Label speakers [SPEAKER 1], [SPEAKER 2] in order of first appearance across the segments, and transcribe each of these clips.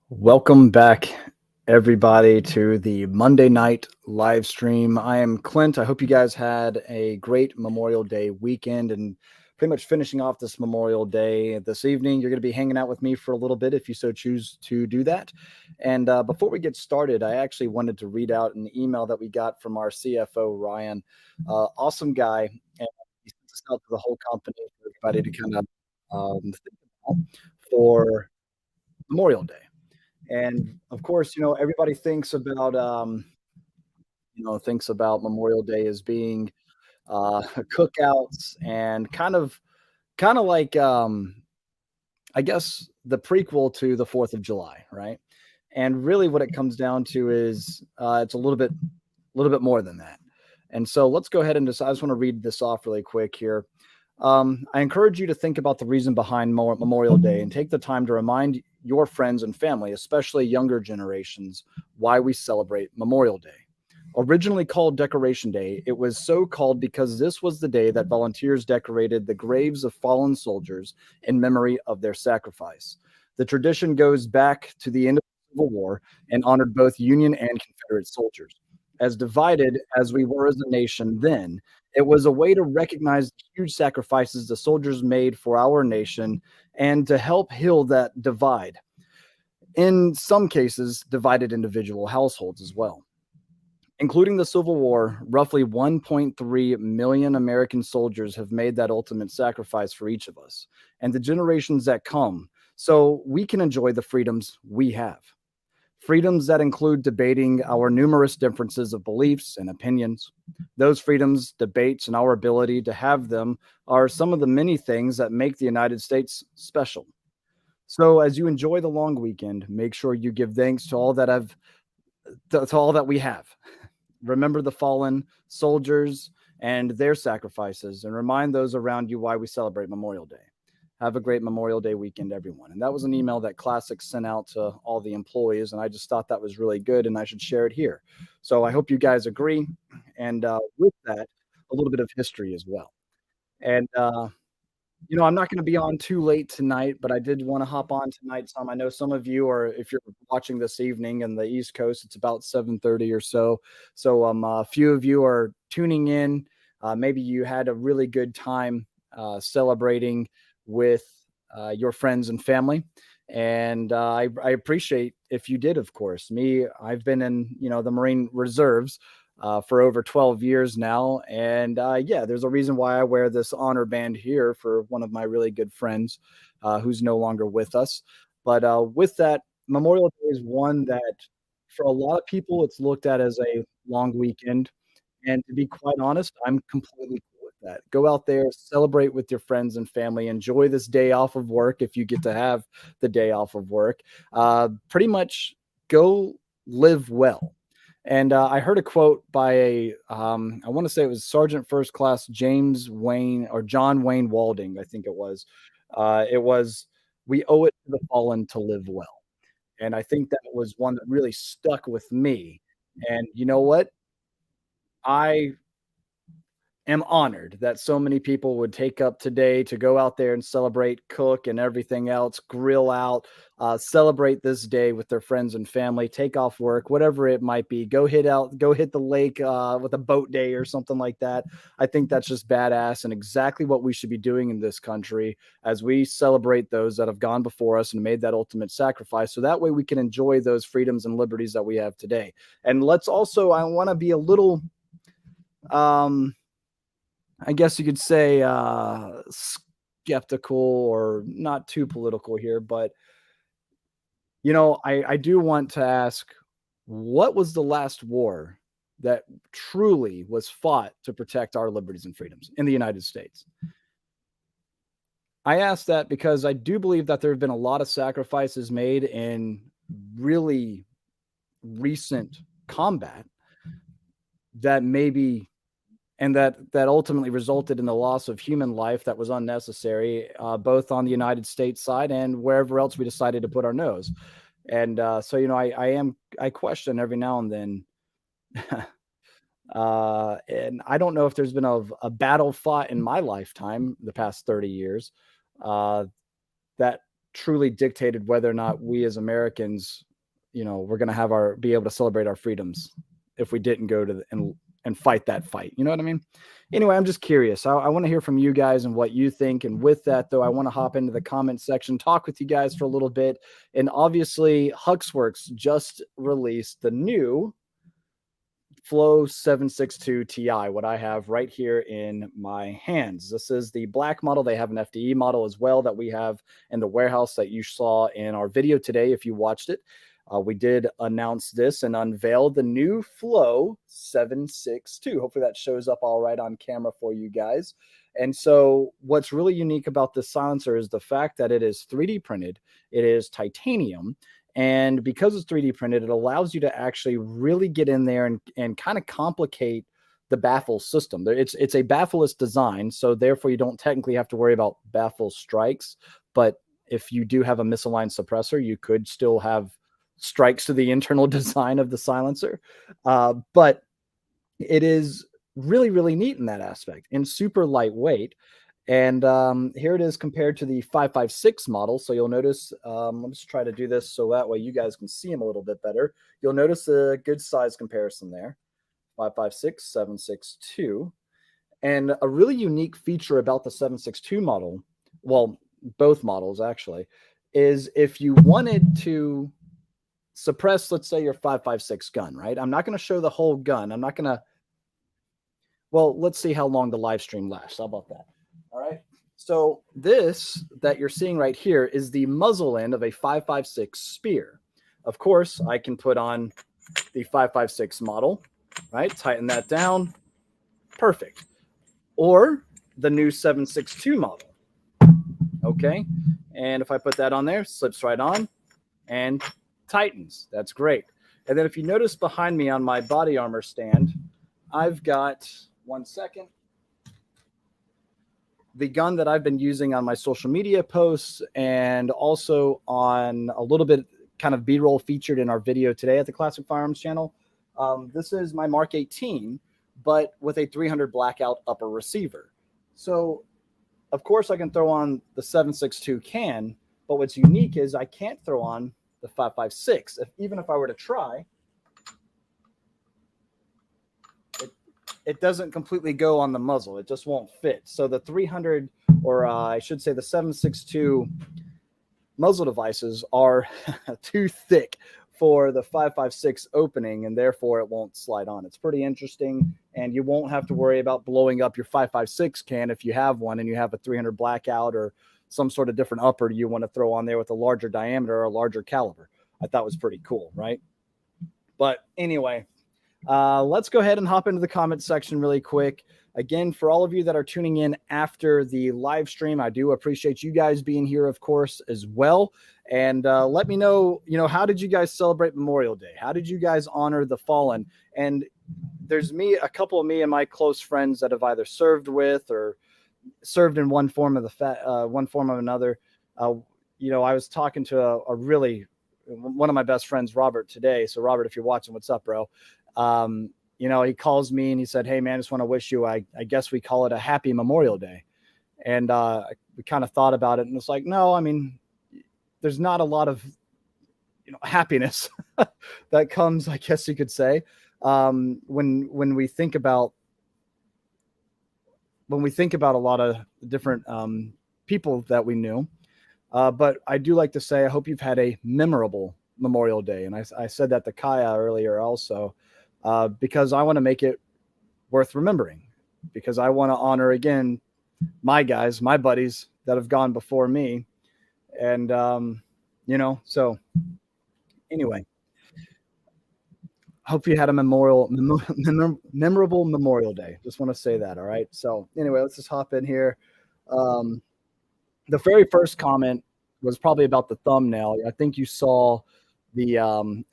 [SPEAKER 1] Welcome back, everybody, to the Monday night live stream. I am Clint. I hope you guys had a great Memorial Day weekend and pretty much finishing off this Memorial Day this evening. You're going to be hanging out with me for a little bit if you so choose to do that. And before we get started, I actually wanted to read out an email that we got from our CFO, Ryan. Awesome guy. And he sent this out to the whole company for everybody to kind of think about for Memorial Day. And of course, everybody thinks about Memorial Day as being cookouts and kind of like I guess the prequel to the 4th of July, right? And really what it comes down to is it's a little bit more than that. And so let's go ahead and decide. I just want to read this off really quick here. I encourage you to think about the reason behind Memorial Day and take the time to remind your friends and family, especially younger generations, why we celebrate Memorial Day. Originally called Decoration Day, it was so called because this was the day that volunteers decorated the graves of fallen soldiers in memory of their sacrifice. The tradition goes back to the end of the Civil War and honored both Union and Confederate soldiers. As divided as we were as a nation then, it was a way to recognize the huge sacrifices the soldiers made for our nation and to help heal that divide. In some cases, divided individual households as well. Including the Civil War, roughly 1.3 million American soldiers have made that ultimate sacrifice for each of us and the generations that come so we can enjoy the freedoms we have. Freedoms that include debating our numerous differences of beliefs and opinions. Those freedoms, debates, and our ability to have them are some of the many things that make the United States special. So, as you enjoy the long weekend, make sure you give thanks to all that we have. Remember the fallen soldiers and their sacrifices, and remind those around you why we celebrate Memorial Day. Have a great Memorial Day weekend, everyone. And that was an email that Classic sent out to all the employees, and I just thought that was really good, and I should share it here. So I hope you guys agree. And with that, a little bit of history as well. And I'm not going to be on too late tonight, but I did want to hop on tonight. Some I know some of you are, if you're watching this evening in the East Coast, it's about 7:30 or so. So a few of you are tuning in. Maybe you had a really good time celebrating with your friends and family. And I appreciate if you did, of course. Me, I've been in, the Marine Reserves for over 12 years now. And yeah, there's a reason why I wear this honor band here for one of my really good friends who's no longer with us. But with that, Memorial Day is one that for a lot of people, it's looked at as a long weekend. And to be quite honest, I'm completely cool with that. Go out there, celebrate with your friends and family, enjoy this day off of work if you get to have the day off of work. Pretty much go live well. And I heard a quote by I want to say it was Sergeant First Class James Wayne or John Wayne Walding, I think it was. We owe it to the fallen to live well. And I think that was one that really stuck with me. And you know what? I am honored that so many people would take up today to go out there and celebrate, cook, and everything else, grill out, celebrate this day with their friends and family, take off work, whatever it might be. Go hit the lake with a boat day or something like that. I think that's just badass and exactly what we should be doing in this country as we celebrate those that have gone before us and made that ultimate sacrifice. So that way we can enjoy those freedoms and liberties that we have today. And I want to be a little, I guess you could say, skeptical or not too political here, but I do want to ask, what was the last war that truly was fought to protect our liberties and freedoms in the United States? I ask that because I do believe that there have been a lot of sacrifices made in really recent combat that maybe and that ultimately resulted in the loss of human life that was unnecessary, both on the United States side and wherever else we decided to put our nose. And so, I question every now and then, and I don't know if there's been a battle fought in my lifetime, the past 30 years, uh, that truly dictated whether or not we as Americans, we're going to be able to celebrate our freedoms if we didn't go to and fight that fight. You know what I mean? Anyway, I'm just curious. I want to hear from you guys and what you think. And with that, though, I want to hop into the comment section, talk with you guys for a little bit. And obviously, Huxworks just released the new Flow 762 Ti, what I have right here in my hands. This is the black model. They have an FDE model as well that we have in the warehouse that you saw in our video today if you watched it. We did announce this and unveil the new Flow 762. Hopefully that shows up all right on camera for you guys. And so what's really unique about this silencer is the fact that it is 3D printed. It is titanium. And because it's 3D printed, it allows you to actually really get in there and kind of complicate the baffle system. It's a baffleless design, so therefore you don't technically have to worry about baffle strikes. But if you do have a misaligned suppressor, you could still have strikes to the internal design of the silencer. But it is really, really neat in that aspect and super lightweight. And here it is compared to the 556 model. So you'll notice, let's try to do this so that way you guys can see them a little bit better. You'll notice a good size comparison there, 556, 762. And a really unique feature about the 762 model, well, both models actually, is if you wanted to suppress, let's say, your 556 gun, right? I'm not going to show the whole gun. I'm not going to, well, let's see how long the live stream lasts. How about that? All right. So this that you're seeing right here is the muzzle end of a 556 spear. Of course, I can put on the 556 model, right? Tighten that down. Perfect. Or the new 762 model. Okay. And if I put that on there, slips right on and tightens. That's great. And then if you notice behind me on my body armor stand, I've got, one second, the gun that I've been using on my social media posts and also on a little bit kind of B-roll featured in our video today at the Classic Firearms channel. This is my Mark 18, but with a 300 blackout upper receiver. So, of course, I can throw on the 762 can, but what's unique is I can't throw on the 556. Even if I were to try, it doesn't completely go on the muzzle. It just won't fit. So the 300, or I should say the 762 muzzle devices are too thick for the 556 opening, and therefore it won't slide on. It's pretty interesting, and you won't have to worry about blowing up your 556 can if you have one and you have a 300 blackout or some sort of different upper you want to throw on there with a larger diameter or a larger caliber. I thought was pretty cool, right? But anyway, let's go ahead and hop into the comment section really quick. Again, for all of you that are tuning in after the live stream, I do appreciate you guys being here, of course, as well. And let me know, how did you guys celebrate Memorial Day? How did you guys honor the fallen? And there's a couple of me and my close friends that have either served with or served in one form or another. I was talking to one of my best friends, Robert, today. So Robert, if you're watching, what's up, bro? He calls me and he said, "Hey man, I just want to wish you, I guess we call it a happy Memorial Day." And we kind of thought about it and it's like, no, I mean, there's not a lot of, happiness that comes, I guess you could say, when we think about a lot of different people that we knew. But I do like to say, I hope you've had a memorable Memorial Day. And I said that to Kaya earlier also, because I want to make it worth remembering, because I want to honor, again, my guys, my buddies that have gone before me. And, so anyway, hope you had a memorable Memorial Day. Just want to say that. All right. So anyway, let's just hop in here. The very first comment was probably about the thumbnail. I think you saw the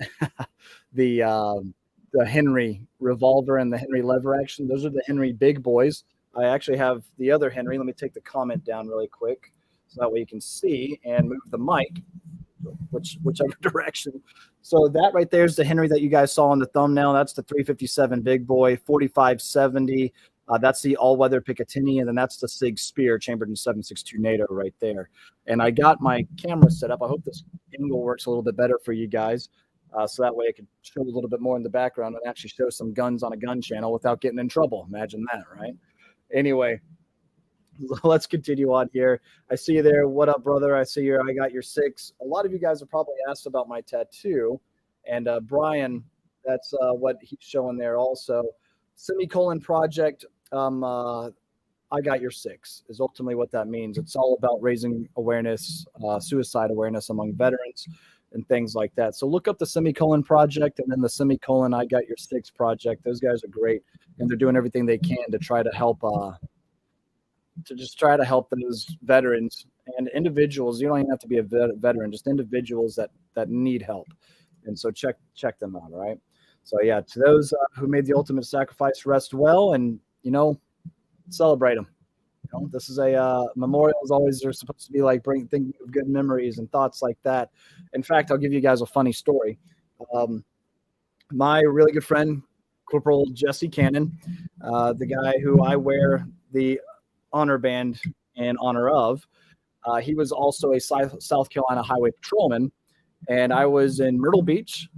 [SPEAKER 1] Henry revolver and the Henry lever action. Those are the Henry big boys. I actually have the other Henry. Let me take the comment down really quick so that way you can see and move the mic whichever direction. So that right there is the Henry that you guys saw in the thumbnail. That's the 357 big boy, 4570 That's the all-weather Picatinny, and then that's the Sig Spear chambered in 7.62 NATO right there. And I got my camera set up. I hope this angle works a little bit better for you guys, so that way I can show a little bit more in the background and actually show some guns on a gun channel without getting in trouble. Imagine that, right? Anyway, let's continue on here. I see you there. What up, brother? I see you. I got your 6. A lot of you guys have probably asked about my tattoo, and Brian, that's what he's showing there also. Semicolon project. I got your 6 is ultimately what that means. It's all about raising awareness, suicide awareness among veterans and things like that. So look up the Semicolon project and then the Semicolon I got your 6 project. Those guys are great, and they're doing everything they can to try to help those veterans and individuals. You don't even have to be a veteran, just individuals that need help. And so check them out. All right. So yeah, to those who made the ultimate sacrifice, rest well, and celebrate them. This is a memorials. Always are supposed to be like thinking of good memories and thoughts like that. In fact, I'll give you guys a funny story. My really good friend, Corporal Jesse Cannon, the guy who I wear the honor band in honor of, he was also a South Carolina highway patrolman, and I was in Myrtle Beach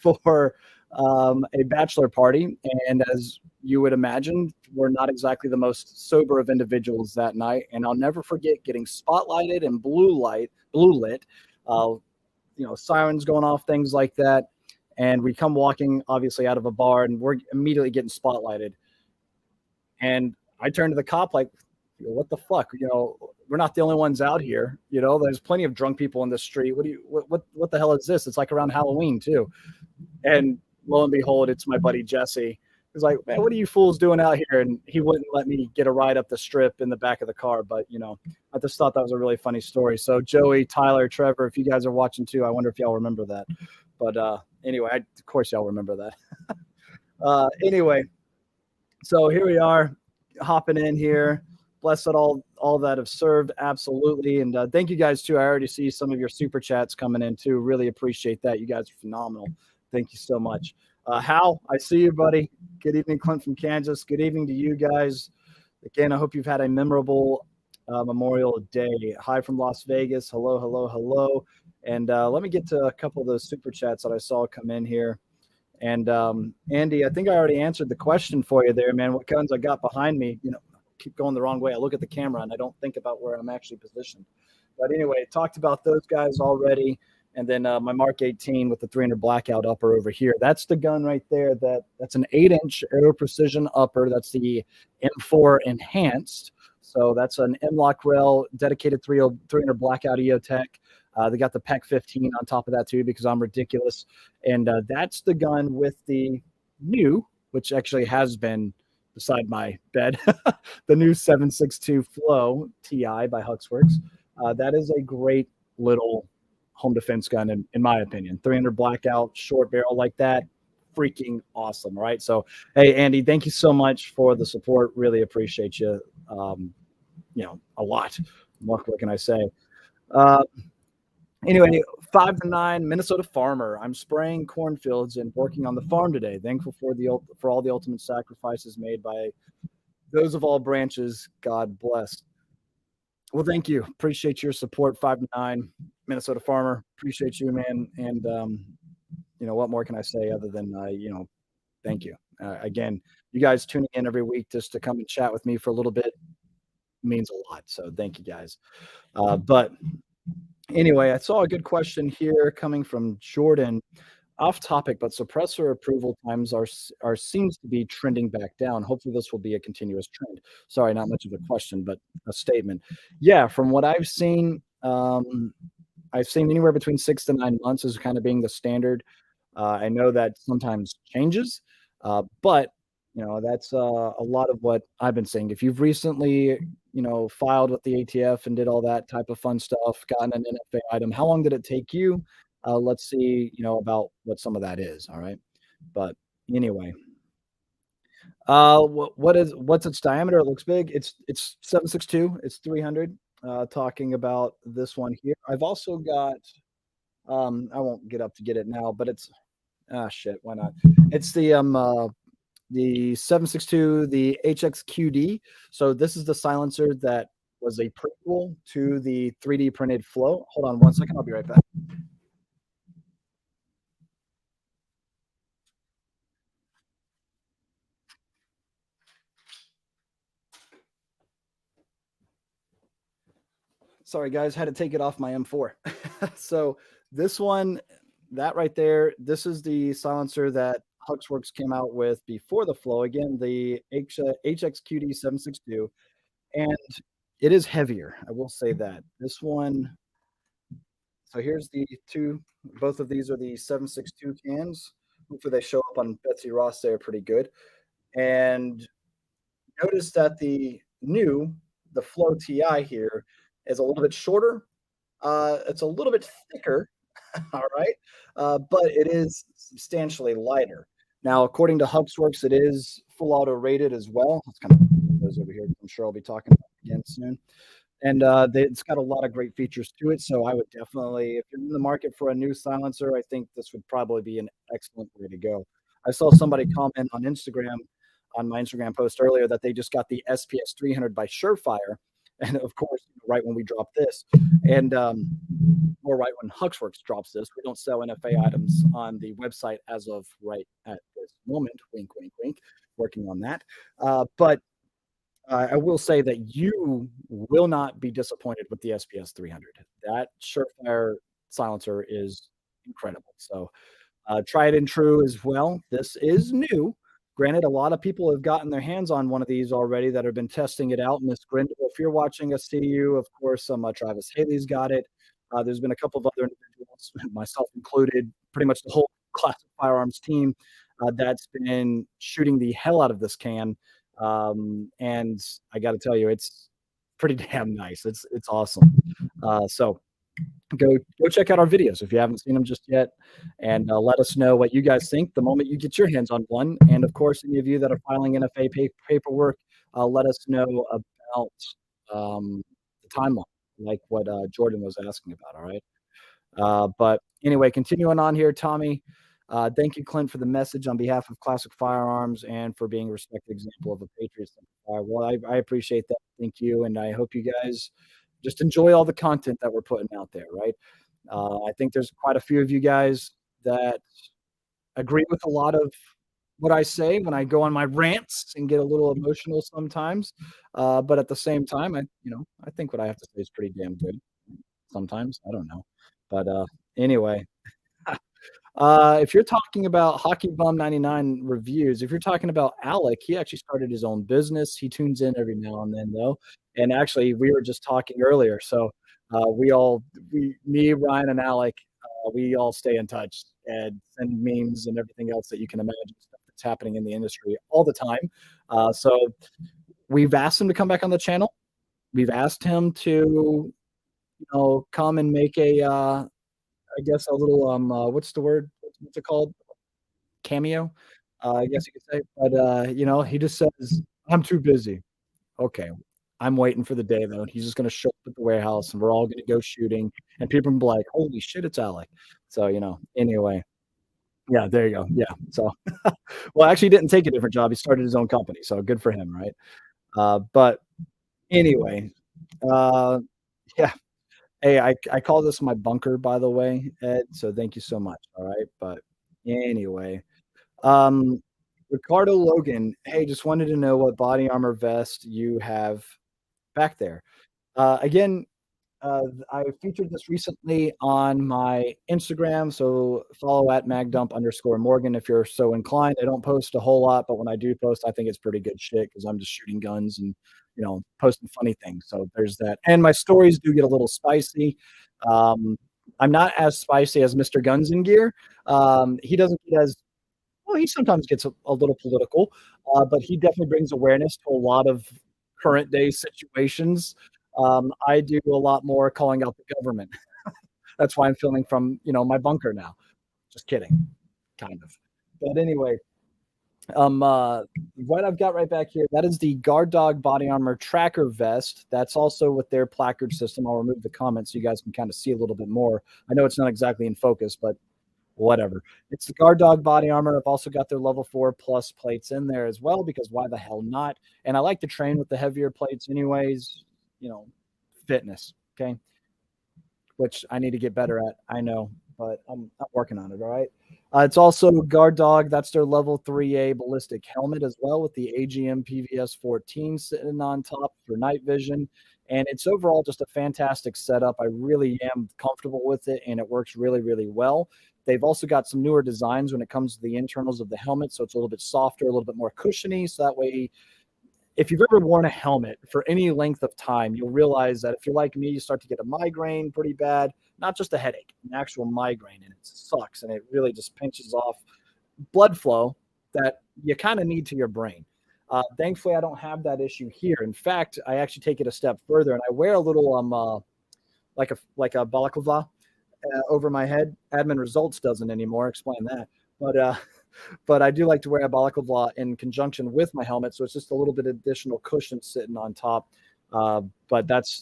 [SPEAKER 1] for a bachelor party, and as you would imagine, we're not exactly the most sober of individuals that night. And I'll never forget getting spotlighted and blue lit, sirens going off, things like that. And we come walking obviously out of a bar, and we're immediately getting spotlighted. And I turned to the cop like, what the fuck? We're not the only ones out here. There's plenty of drunk people in the street. What the hell is this? It's like around Halloween too. And lo and behold, it's my buddy Jesse. He's like, man, what are you fools doing out here? And he wouldn't let me get a ride up the strip in the back of the car. But, I just thought that was a really funny story. So Joey, Tyler, Trevor, if you guys are watching too, I wonder if y'all remember that. But anyway, of course y'all remember that. Anyway, so here we are hopping in here. Blessed all that have served. Absolutely. And thank you guys too. I already see some of your super chats coming in too. Really appreciate that. You guys are phenomenal. Thank you so much. Hal, I see you, buddy. Good evening, Clint from Kansas. Good evening to you guys. Again, I hope you've had a memorable Memorial Day. Hi from Las Vegas. Hello, hello, hello. And let me get to a couple of those super chats that I saw come in here. And Andy, I think I already answered the question for you there, man. What guns I got behind me? Keep going the wrong way. I look at the camera and I don't think about where I'm actually positioned. But anyway, talked about those guys already. And then my Mark 18 with the 300 blackout upper over here. That's the gun right there. That's an 8-inch Aero Precision upper. That's the M4 enhanced. So that's an M-Lock rail, dedicated 300 blackout EOTech. They got the PEC 15 on top of that too, because I'm ridiculous. And that's the gun with the new, which actually has been beside my bed, the new 7.62 Flow TI by Huxworks. That is a great little home defense gun, in my opinion. 300 blackout, short barrel like that, freaking awesome, right? So, hey, Andy, thank you so much for the support. Really appreciate you, a lot. What can I say? Anyway, 5 to 9, Minnesota farmer. I'm spraying cornfields and working on the farm today. Thankful for all the ultimate sacrifices made by those of all branches. God bless. Well, thank you. Appreciate your support. 5 to 9, Minnesota farmer. Appreciate you, man. And what more can I say other than thank you. Again, you guys tuning in every week just to come and chat with me for a little bit means a lot. So thank you guys. But anyway, I saw a good question here coming from Jordan. Off topic, but suppressor approval times are seems to be trending back down. Hopefully this will be a continuous trend. Sorry, not much of a question, but a statement. Yeah, from what I've seen anywhere between 6 to 9 months as kind of being the standard. I know that sometimes changes, but that's a lot of what I've been saying. If you've recently, filed with the ATF and did all that type of fun stuff, gotten an NFA item, how long did it take you? Let's see, about what some of that is. All right. But anyway, what's its diameter? It looks big. It's 7.62. It's 300. Talking about this one here. I've also got, I won't get up to get it now, but it's, shit, why not? It's the the 762, the HXQD. So this is the silencer that was a prequel to the 3D printed Flow. Hold on one second. I'll be right back. Sorry, guys, had to take it off my M4. So this one, that right there, this is the silencer that Huxworks came out with before the Flow. Again, the HXQD 762, and it is heavier. I will say that this one. So here's the two. Both of these are the 762 cans. Hopefully they show up on Betsy Ross there pretty good. And notice that the Flow TI here is a little bit shorter. It's a little bit thicker, all right, but it is substantially lighter. Now, according to Huxworks, it is full auto rated as well. Let's kind of those over here. I'm sure I'll be talking about again soon. And it's got a lot of great features to it. So I would definitely, if you're in the market for a new silencer, I think this would probably be an excellent way to go. I saw somebody comment on Instagram, on my Instagram post earlier, that they just got the SPS 300 by Surefire. And of course, right when we drop this, and or right when Huxworks drops this, we don't sell NFA items on the website as of right at this moment. Wink, wink, wink. Working on that. But I will say that you will not be disappointed with the SPS 300. That Surefire silencer is incredible. So tried and true as well. This is new. Granted, a lot of people have gotten their hands on one of these already that have been testing it out. Miss Grindle, if you're watching us, see you. Of course, Travis Haley's got it. There's been a couple of other individuals, myself included, pretty much the whole Classic Firearms team that's been shooting the hell out of this can. And I got to tell you, it's pretty damn nice. It's awesome. So go check out our videos if you haven't seen them just yet, and let us know what you guys think the moment you get your hands on one. And of course, any of you that are filing NFA paperwork, let us know about the timeline, like what Jordan was asking about. All right. But anyway, continuing on here, Tommy. Thank you, Clint, for the message on behalf of Classic Firearms and for being a respected example of a patriot. Well, I appreciate that. Thank you, and I hope you guys just enjoy all the content that we're putting out there. Right? I think there's quite a few of you guys that agree with a lot of what I say when I go on my rants and get a little emotional sometimes. But at the same time, I think what I have to say is pretty damn good. Sometimes I don't know, but anyway. If you're talking about Hockey Bum 99 reviews, if you're talking about Alec, he actually started his own business. He tunes in every now and then, though. And actually, we were just talking earlier. So me, Ryan, and Alec, we all stay in touch and send memes and everything else that you can imagine, stuff that's happening in the industry all the time. So we've asked him to come back on the channel. We've asked him to, come and make I guess a little what's the word? What's it called? Cameo, I guess you could say. But he just says, "I'm too busy." Okay, I'm waiting for the day though. He's just gonna show up at the warehouse, and we're all gonna go shooting, and people will be like, "Holy shit, it's Alec!" So anyway, yeah, there you go. Yeah, so well, actually, he didn't take a different job. He started his own company, so good for him, right? But anyway, yeah. Hey, I call this my bunker, by the way, Ed. So thank you so much. All right. But anyway, um, Ricardo Logan, hey, just wanted to know what body armor vest you have back there. Again, I featured this recently on my Instagram, so follow at magdump_Morgan if you're so inclined. I don't post a whole lot, but when I do post, I think it's pretty good shit because I'm just shooting guns and posting funny things. So there's that. And my stories do get a little spicy. I'm not as spicy as Mr. Guns and Gear. He doesn't get as well. He sometimes gets a little political, but he definitely brings awareness to a lot of current day situations. I do a lot more calling out the government. That's why I'm filming from my bunker now. Just kidding, kind of. But anyway, what I've got right back here, that is the Guard Dog Body Armor Tracker Vest. That's also with their placard system. I'll remove the comments so you guys can kind of see a little bit more. I know it's not exactly in focus, but whatever. It's the Guard Dog body armor. I've also got their level 4 plus plates in there as well, because why the hell not? And I like to train with the heavier plates anyways, you know, fitness. Okay. Which I need to get better at. I know, but I'm working on it. All right. It's also Guard Dog. That's their level 3A ballistic helmet as well, with the AGM PVS 14 sitting on top for night vision. And it's overall just a fantastic setup. I really am comfortable with it, and it works really, really well. They've also got some newer designs when it comes to the internals of the helmet. So it's a little bit softer, a little bit more cushiony. So that way, if you've ever worn a helmet for any length of time, you'll realize that if you're like me, you start to get a migraine pretty bad, not just a headache, an actual migraine, and it sucks. And it really just pinches off blood flow that you kind of need to your brain. Thankfully, I don't have that issue here. In fact, I actually take it a step further, and I wear a little like a balaclava over my head. Admin Results doesn't anymore. Explain that. But I do like to wear a balaclava in conjunction with my helmet, so it's just a little bit additional cushion sitting on top. But that's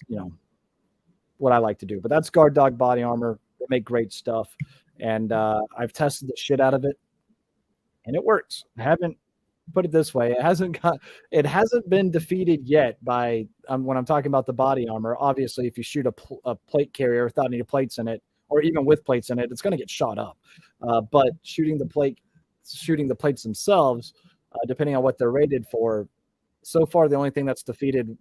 [SPEAKER 1] what I like to do. But that's Guard Dog body armor. They make great stuff, and I've tested the shit out of it, and it works. I haven't put it this way. It hasn't been defeated yet by when I'm talking about the body armor. Obviously, if you shoot a plate carrier without any plates in it, or even with plates in it, it's going to get shot up. But shooting the plates themselves, depending on what they're rated for, so far the only thing that's defeated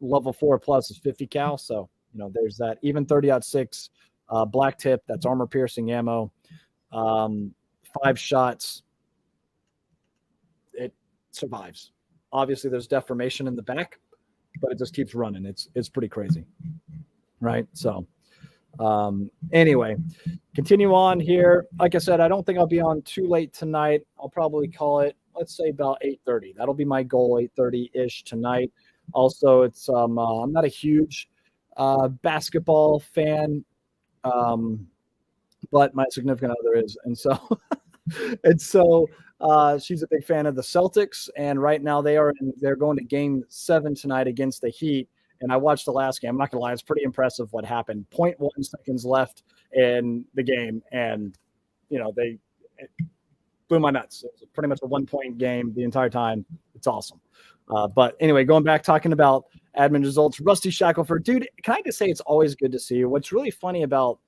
[SPEAKER 1] level 4 plus is 50 cal. So there's that. Even 30-06 black tip, that's armor piercing ammo, 5 shots. It survives. Obviously, there's deformation in the back, but it just keeps running. It's pretty crazy, right? So anyway, continue on here. Like I said, I don't think I'll be on too late tonight. I'll probably call it, let's say, about 8:30. That'll be my goal, 8:30-ish tonight. Also, it's I'm not a huge basketball fan, but my significant other is, and so she's a big fan of the Celtics, and right now they're going to Game 7 tonight against the Heat. And I watched the last game. I'm not gonna lie, it's pretty impressive what happened. 0.1 seconds left in the game, and they blew my nuts. It was pretty much a 1-point game the entire time. It's awesome. But anyway, going back, talking about admin results, Rusty Shackelford, dude, can I just say it's always good to see you. What's really funny about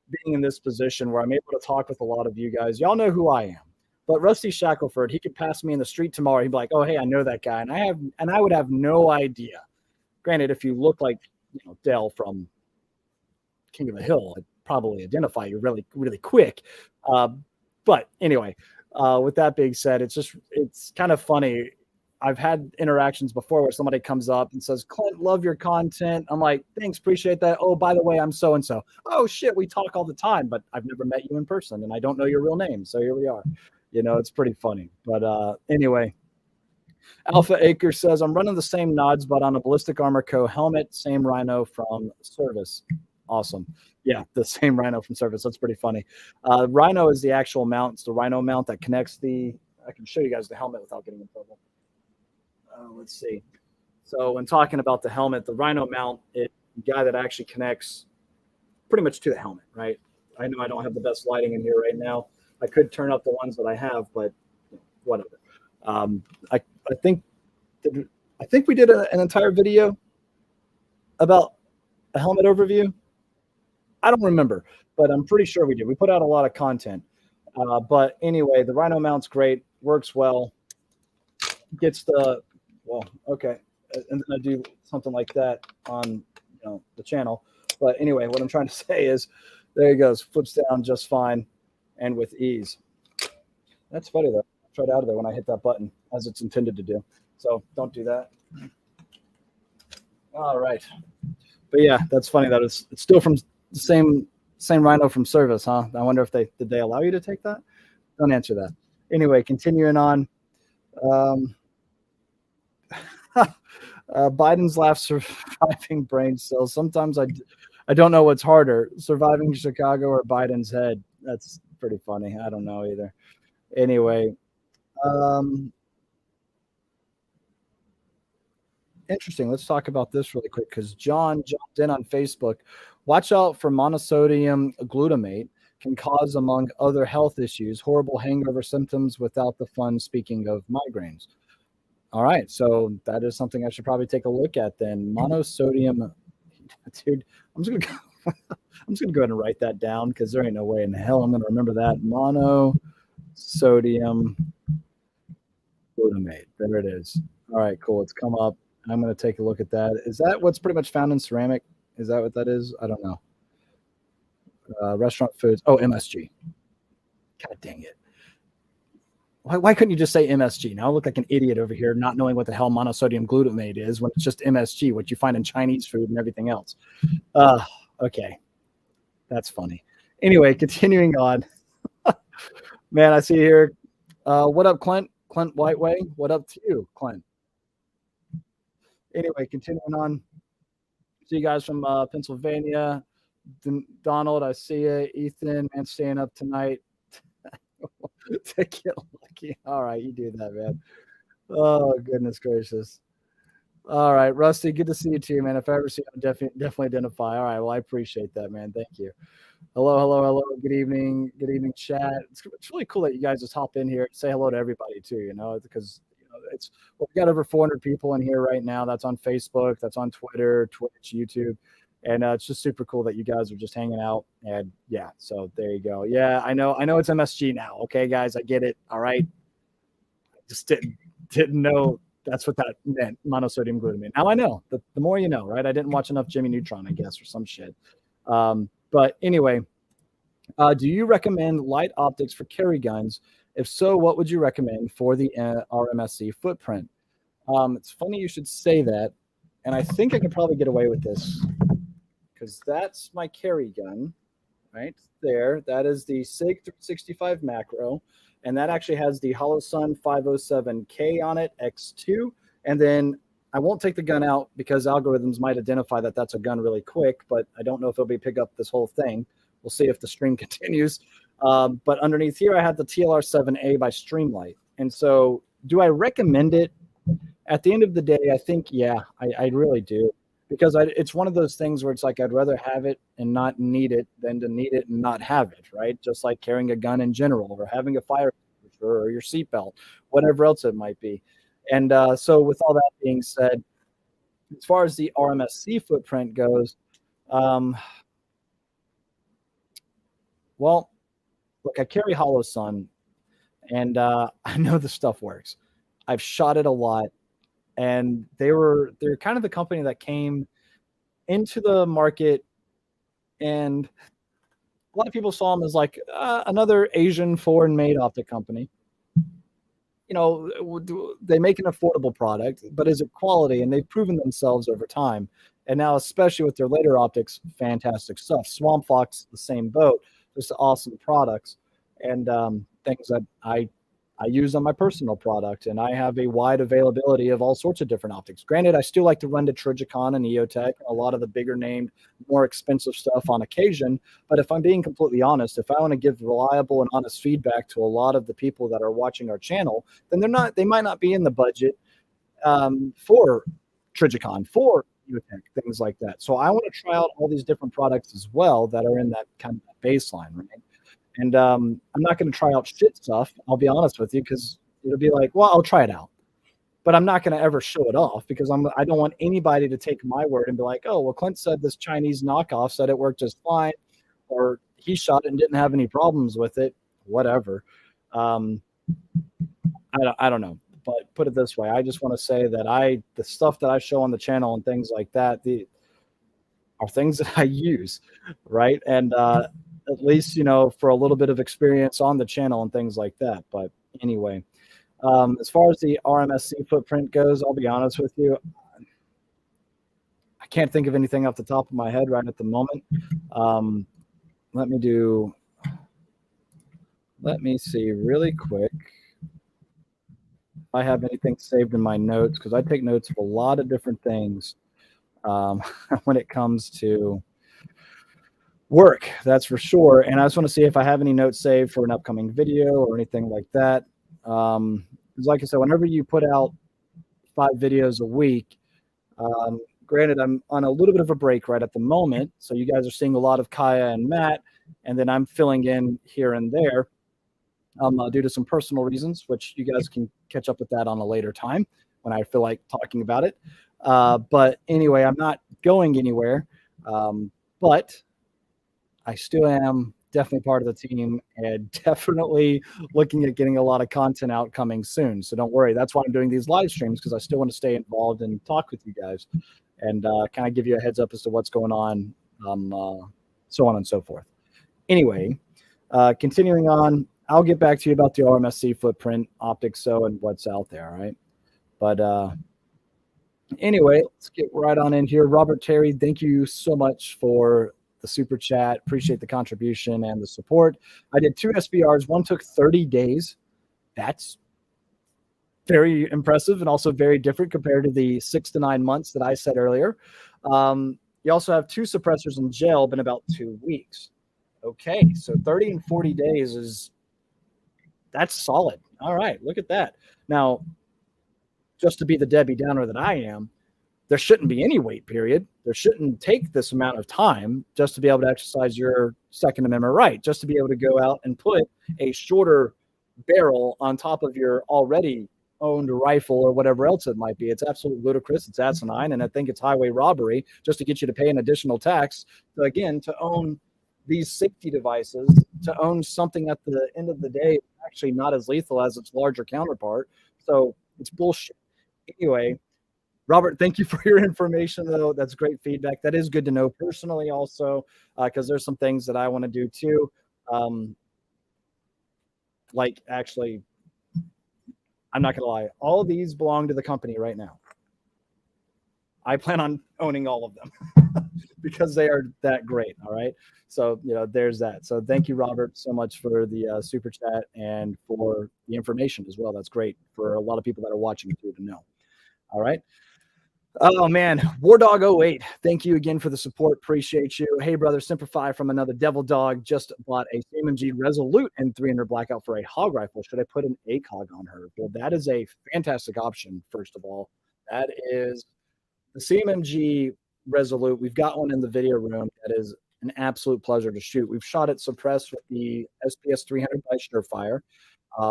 [SPEAKER 1] being in this position where I'm able to talk with a lot of you guys, y'all know who I am. But Rusty Shackelford, he could pass me in the street tomorrow. He'd be like, "Oh, hey, I know that guy," and I would have no idea. Granted, if you look like Dale from King of the Hill, I'd probably identify you really, really quick. But anyway, with that being said, it's kind of funny. I've had interactions before where somebody comes up and says, "Clint, love your content." I'm like, "Thanks, appreciate that. Oh, by the way, I'm so and so." "Oh shit, we talk all the time, but I've never met you in person, and I don't know your real name." So here we are. It's pretty funny. But anyway. Alpha Acre says, "I'm running the same nods, but on a Ballistic Armor Co. helmet, same Rhino from Service." Awesome. Yeah, the same Rhino from Service. That's pretty funny. Rhino is the actual mount. It's the Rhino mount that connects I can show you guys the helmet without getting in trouble. Let's see. So when talking about the helmet, the Rhino mount is the guy that actually connects pretty much to the helmet, right? I know I don't have the best lighting in here right now. I could turn up the ones that I have, but whatever. I think we did an entire video about a helmet overview. I don't remember, but I'm pretty sure we did. We put out a lot of content. But anyway, the Rhino mount's great, works well, okay. And then I do something like that on the channel. But anyway, what I'm trying to say is, there he goes, flips down just fine and with ease. That's funny though. I tried out of there when I hit that button as it's intended to do. So don't do that. All right. But yeah, that's funny that it's still from the same Rhino from Service, huh? I wonder if did they allow you to take that? Don't answer that. Anyway, continuing on. Biden's laugh surviving brain cells. Sometimes I don't know what's harder, surviving Chicago or Biden's head. That's pretty funny. I don't know either. Anyway, interesting. Let's talk about this really quick because John jumped in on Facebook. Watch out for monosodium glutamate. can cause, among other health issues, horrible hangover symptoms without the fun, speaking of migraines. All right, so that is something I should probably take a look at then. Monosodium, dude. I'm just gonna go, I'm just gonna go ahead and write that down because there ain't no way in hell I'm gonna remember that. Monosodium glutamate. There it is. All right, cool. It's come up. I'm gonna take a look at that. Is that what's pretty much found in ceramic? Is that what that is? I don't know. Restaurant foods. Oh, MSG. God dang it. Why couldn't you just say MSG? Now I look like an idiot over here, not knowing what the hell monosodium glutamate is when it's just MSG, what you find in Chinese food and everything else. Okay. That's funny. Anyway, continuing on. Man, I see here. What up, Clint? Clint Whiteway. What up to you, Clint? Anyway, continuing on. See you guys from Pennsylvania. Donald, I see you. Ethan, man, staying up tonight to get lucky. All right, you do that, man. Oh, goodness gracious. All right, Rusty, good to see you too, man. If I ever see you, definitely identify. All right, well, I appreciate that, man. Thank you. Hello. Good evening, chat. It's really cool that you guys just hop in here, say hello to everybody too. Because it's we've got over 400 people in here right now. That's on Facebook, that's on Twitter, Twitch, YouTube, and it's just super cool that you guys are just hanging out. And yeah, so there you go. Yeah, I know it's MSG now. Okay, guys, I get it. All right, just didn't know that's what that meant, monosodium glutamate. Now I know. The more you know, right? I didn't watch enough Jimmy Neutron, I guess, or some shit. But anyway, do you recommend light optics for carry guns? If so, what would you recommend for the RMSC footprint? It's funny you should say that, and I think I could probably get away with this because that's my carry gun right there. That is the SIG 365 macro, and that actually has the Holosun 507K on it, X2, and then I won't take the gun out because algorithms might identify that that's a gun really quick, but I don't know if it'll be pick up this whole thing. We'll see if the stream continues. But underneath here, I have the TLR7A by Streamlight. And so do I recommend it? At the end of the day, I think, yeah, I really do. Because it's one of those things where it's like I'd rather have it and not need it than to need it and not have it, right? Just like carrying a gun in general or having a fire extinguisher or your seatbelt, whatever else it might be. And so with all that being said, as far as the RMSC footprint goes, well, look, I carry Holosun, and I know the stuff works. I've shot it a lot, and they're kind of the company that came into the market, and a lot of people saw them as like another Asian foreign-made optic company. They make an affordable product, but is it quality? And they've proven themselves over time. And now, especially with their later optics, fantastic stuff. Swamp Fox, the same boat, just awesome products and things that I use on my personal product. And I have a wide availability of all sorts of different optics. Granted, I still like to run to Trijicon and EOTech, a lot of the bigger named, more expensive stuff on occasion. But if I'm being completely honest, if I want to give reliable and honest feedback to a lot of the people that are watching our channel, then they might not be in the budget for Trijicon, for EOTech, things like that. So I want to try out all these different products as well that are in that kind of baseline, right? And I'm not going to try out shit stuff, I'll be honest with you, because it'll be like, well, I'll try it out. But I'm not going to ever show it off because I don't want anybody to take my word and be like, oh, well, Clint said this Chinese knockoff said it worked just fine, or he shot it and didn't have any problems with it, whatever. I don't know. But put it this way, I just want to say that the stuff that I show on the channel and things like that, are things that I use, right? And at least, for a little bit of experience on the channel and things like that. But anyway, as far as the RMSC footprint goes, I'll be honest with you, I can't think of anything off the top of my head right at the moment. Let me see really quick if I have anything saved in my notes, because I take notes of a lot of different things when it comes to work, that's for sure. And I just want to see if I have any notes saved for an upcoming video or anything like that. Because like I said, whenever you put out 5 videos a week, granted, I'm on a little bit of a break right at the moment. So you guys are seeing a lot of Kaya and Matt, and then I'm filling in here and there due to some personal reasons, which you guys can catch up with that on a later time when I feel like talking about it. But anyway, I'm not going anywhere, but I still am definitely part of the team and definitely looking at getting a lot of content out coming soon. So don't worry. That's why I'm doing these live streams, because I still want to stay involved and talk with you guys and kind of give you a heads up as to what's going on, so on and so forth. Anyway, continuing on, I'll get back to you about the RMSC footprint, Optic So, and what's out there, all right? But anyway, let's get right on in here. Robert Terry, thank you so much for the super chat. Appreciate the contribution and the support. I did 2 SBRs. One took 30 days. That's very impressive and also very different compared to the 6 to 9 months that I said earlier. You also have 2 suppressors in jail, been about 2 weeks. Okay, so 30 and 40 days that's solid. All right, look at that. Now, just to be the Debbie Downer that I am, there shouldn't be any wait period. There shouldn't take this amount of time just to be able to exercise your Second Amendment right, just to be able to go out and put a shorter barrel on top of your already owned rifle or whatever else it might be. It's absolutely ludicrous. It's asinine, and I think it's highway robbery just to get you to pay an additional tax to, again, to own these safety devices, to own something at the end of the day actually not as lethal as its larger counterpart. So it's bullshit. Anyway, Robert, thank you for your information, though. That's great feedback. That is good to know personally also, because there's some things that I want to do too. Like, actually, I'm not going to lie. All of these belong to the company right now. I plan on owning all of them because they are that great. All right. So, there's that. So thank you, Robert, so much for the super chat and for the information as well. That's great for a lot of people that are watching too to know. All right. Oh, man. Wardog08, thank you again for the support. Appreciate you. Hey, brother, Simplify from Another Devil Dog just bought a CMG Resolute M300 Blackout for a hog rifle. Should I put an ACOG on her? Well, that is a fantastic option, first of all. That is the CMG Resolute. We've got one in the video room that is an absolute pleasure to shoot. We've shot it suppressed with the SPS 300 by Surefire,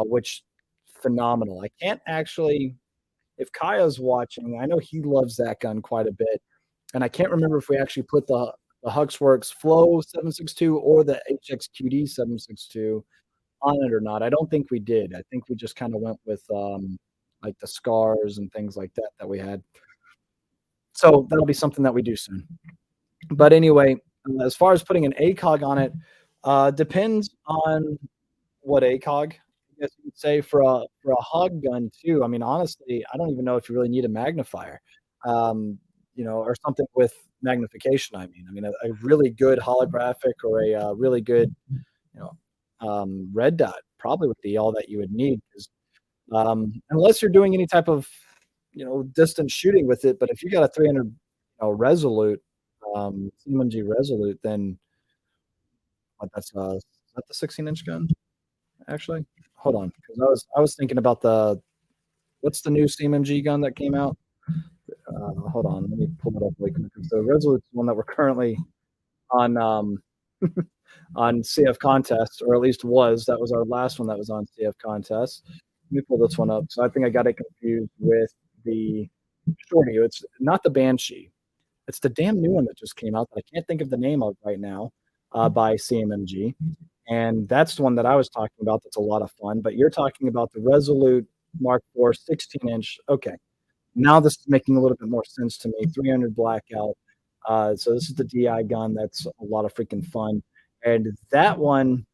[SPEAKER 1] which phenomenal. I can't actually... If Kaya's watching, I know he loves that gun quite a bit. And I can't remember if we actually put the Huxworks Flow 762 or the HXQD 762 on it or not. I don't think we did. I think we just kind of went with like the scars and things like that we had. So that'll be something that we do soon. But anyway, as far as putting an ACOG on it, depends on what ACOG. I guess you could say for a hog gun too. I mean, honestly, I don't even know if you really need a magnifier, or something with magnification. I mean, a really good holographic or a really good, red dot probably would be all that you would need. Because unless you're doing any type of, distance shooting with it, but if you got a 300, Resolute, CMG Resolute, then that's is that the 16-inch gun actually? Hold on, because I was thinking about what's the new CMG gun that came out? Hold on, let me pull it up really quick. So Resolute's one that we're currently on on CF contest, or at least was. That was our last one that was on CF contest. Let me pull this one up. So I think I got it confused with the Shorty. It's not the Banshee. It's the damn new one that just came out that I can't think of the name of right now, by CMMG. And that's the one that I was talking about. That's a lot of fun. But you're talking about the Resolute Mark IV 16-inch. Okay. Now this is making a little bit more sense to me. 300 Blackout. So this is the DI gun. That's a lot of freaking fun. And that one,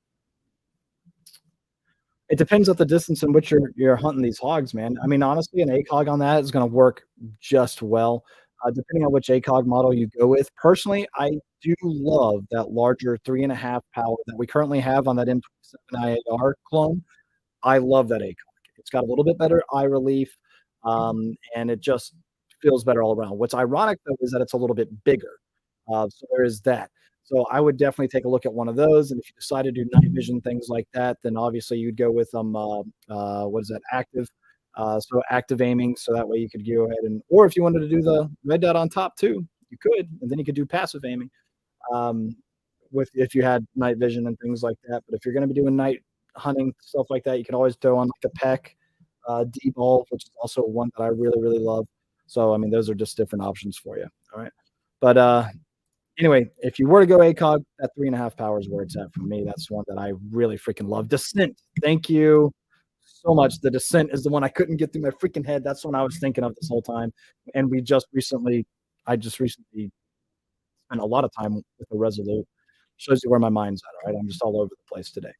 [SPEAKER 1] it depends on the distance in which you're hunting these hogs, man. I mean, honestly, an ACOG on that is going to work just well. Depending on which ACOG model you go with. Personally, I do love that larger 3.5 power that we currently have on that M27 IAR clone. I love that ACOG. It's got a little bit better eye relief, and it just feels better all around. What's ironic, though, is that it's a little bit bigger. So there is that. So I would definitely take a look at one of those. And if you decide to do night vision, things like that, then obviously you'd go with what is that, active. So active aiming, so that way you could go ahead or if you wanted to do the red dot on top too, you could, and then you could do passive aiming. with if you had night vision and things like that. But if you're going to be doing night hunting stuff like that, you can always throw on like a peck, D ball, which is also one that I really really love. So I mean, those are just different options for you. All right, but anyway, if you were to go ACOG, that 3.5 power is where it's at for me. That's one that I really freaking love. Descent. Thank you so much. The Descent is the one I couldn't get through my freaking head. That's one I was thinking of this whole time. And I just recently spent a lot of time with the Resolute. Shows you where my mind's at. All right. I'm just all over the place today.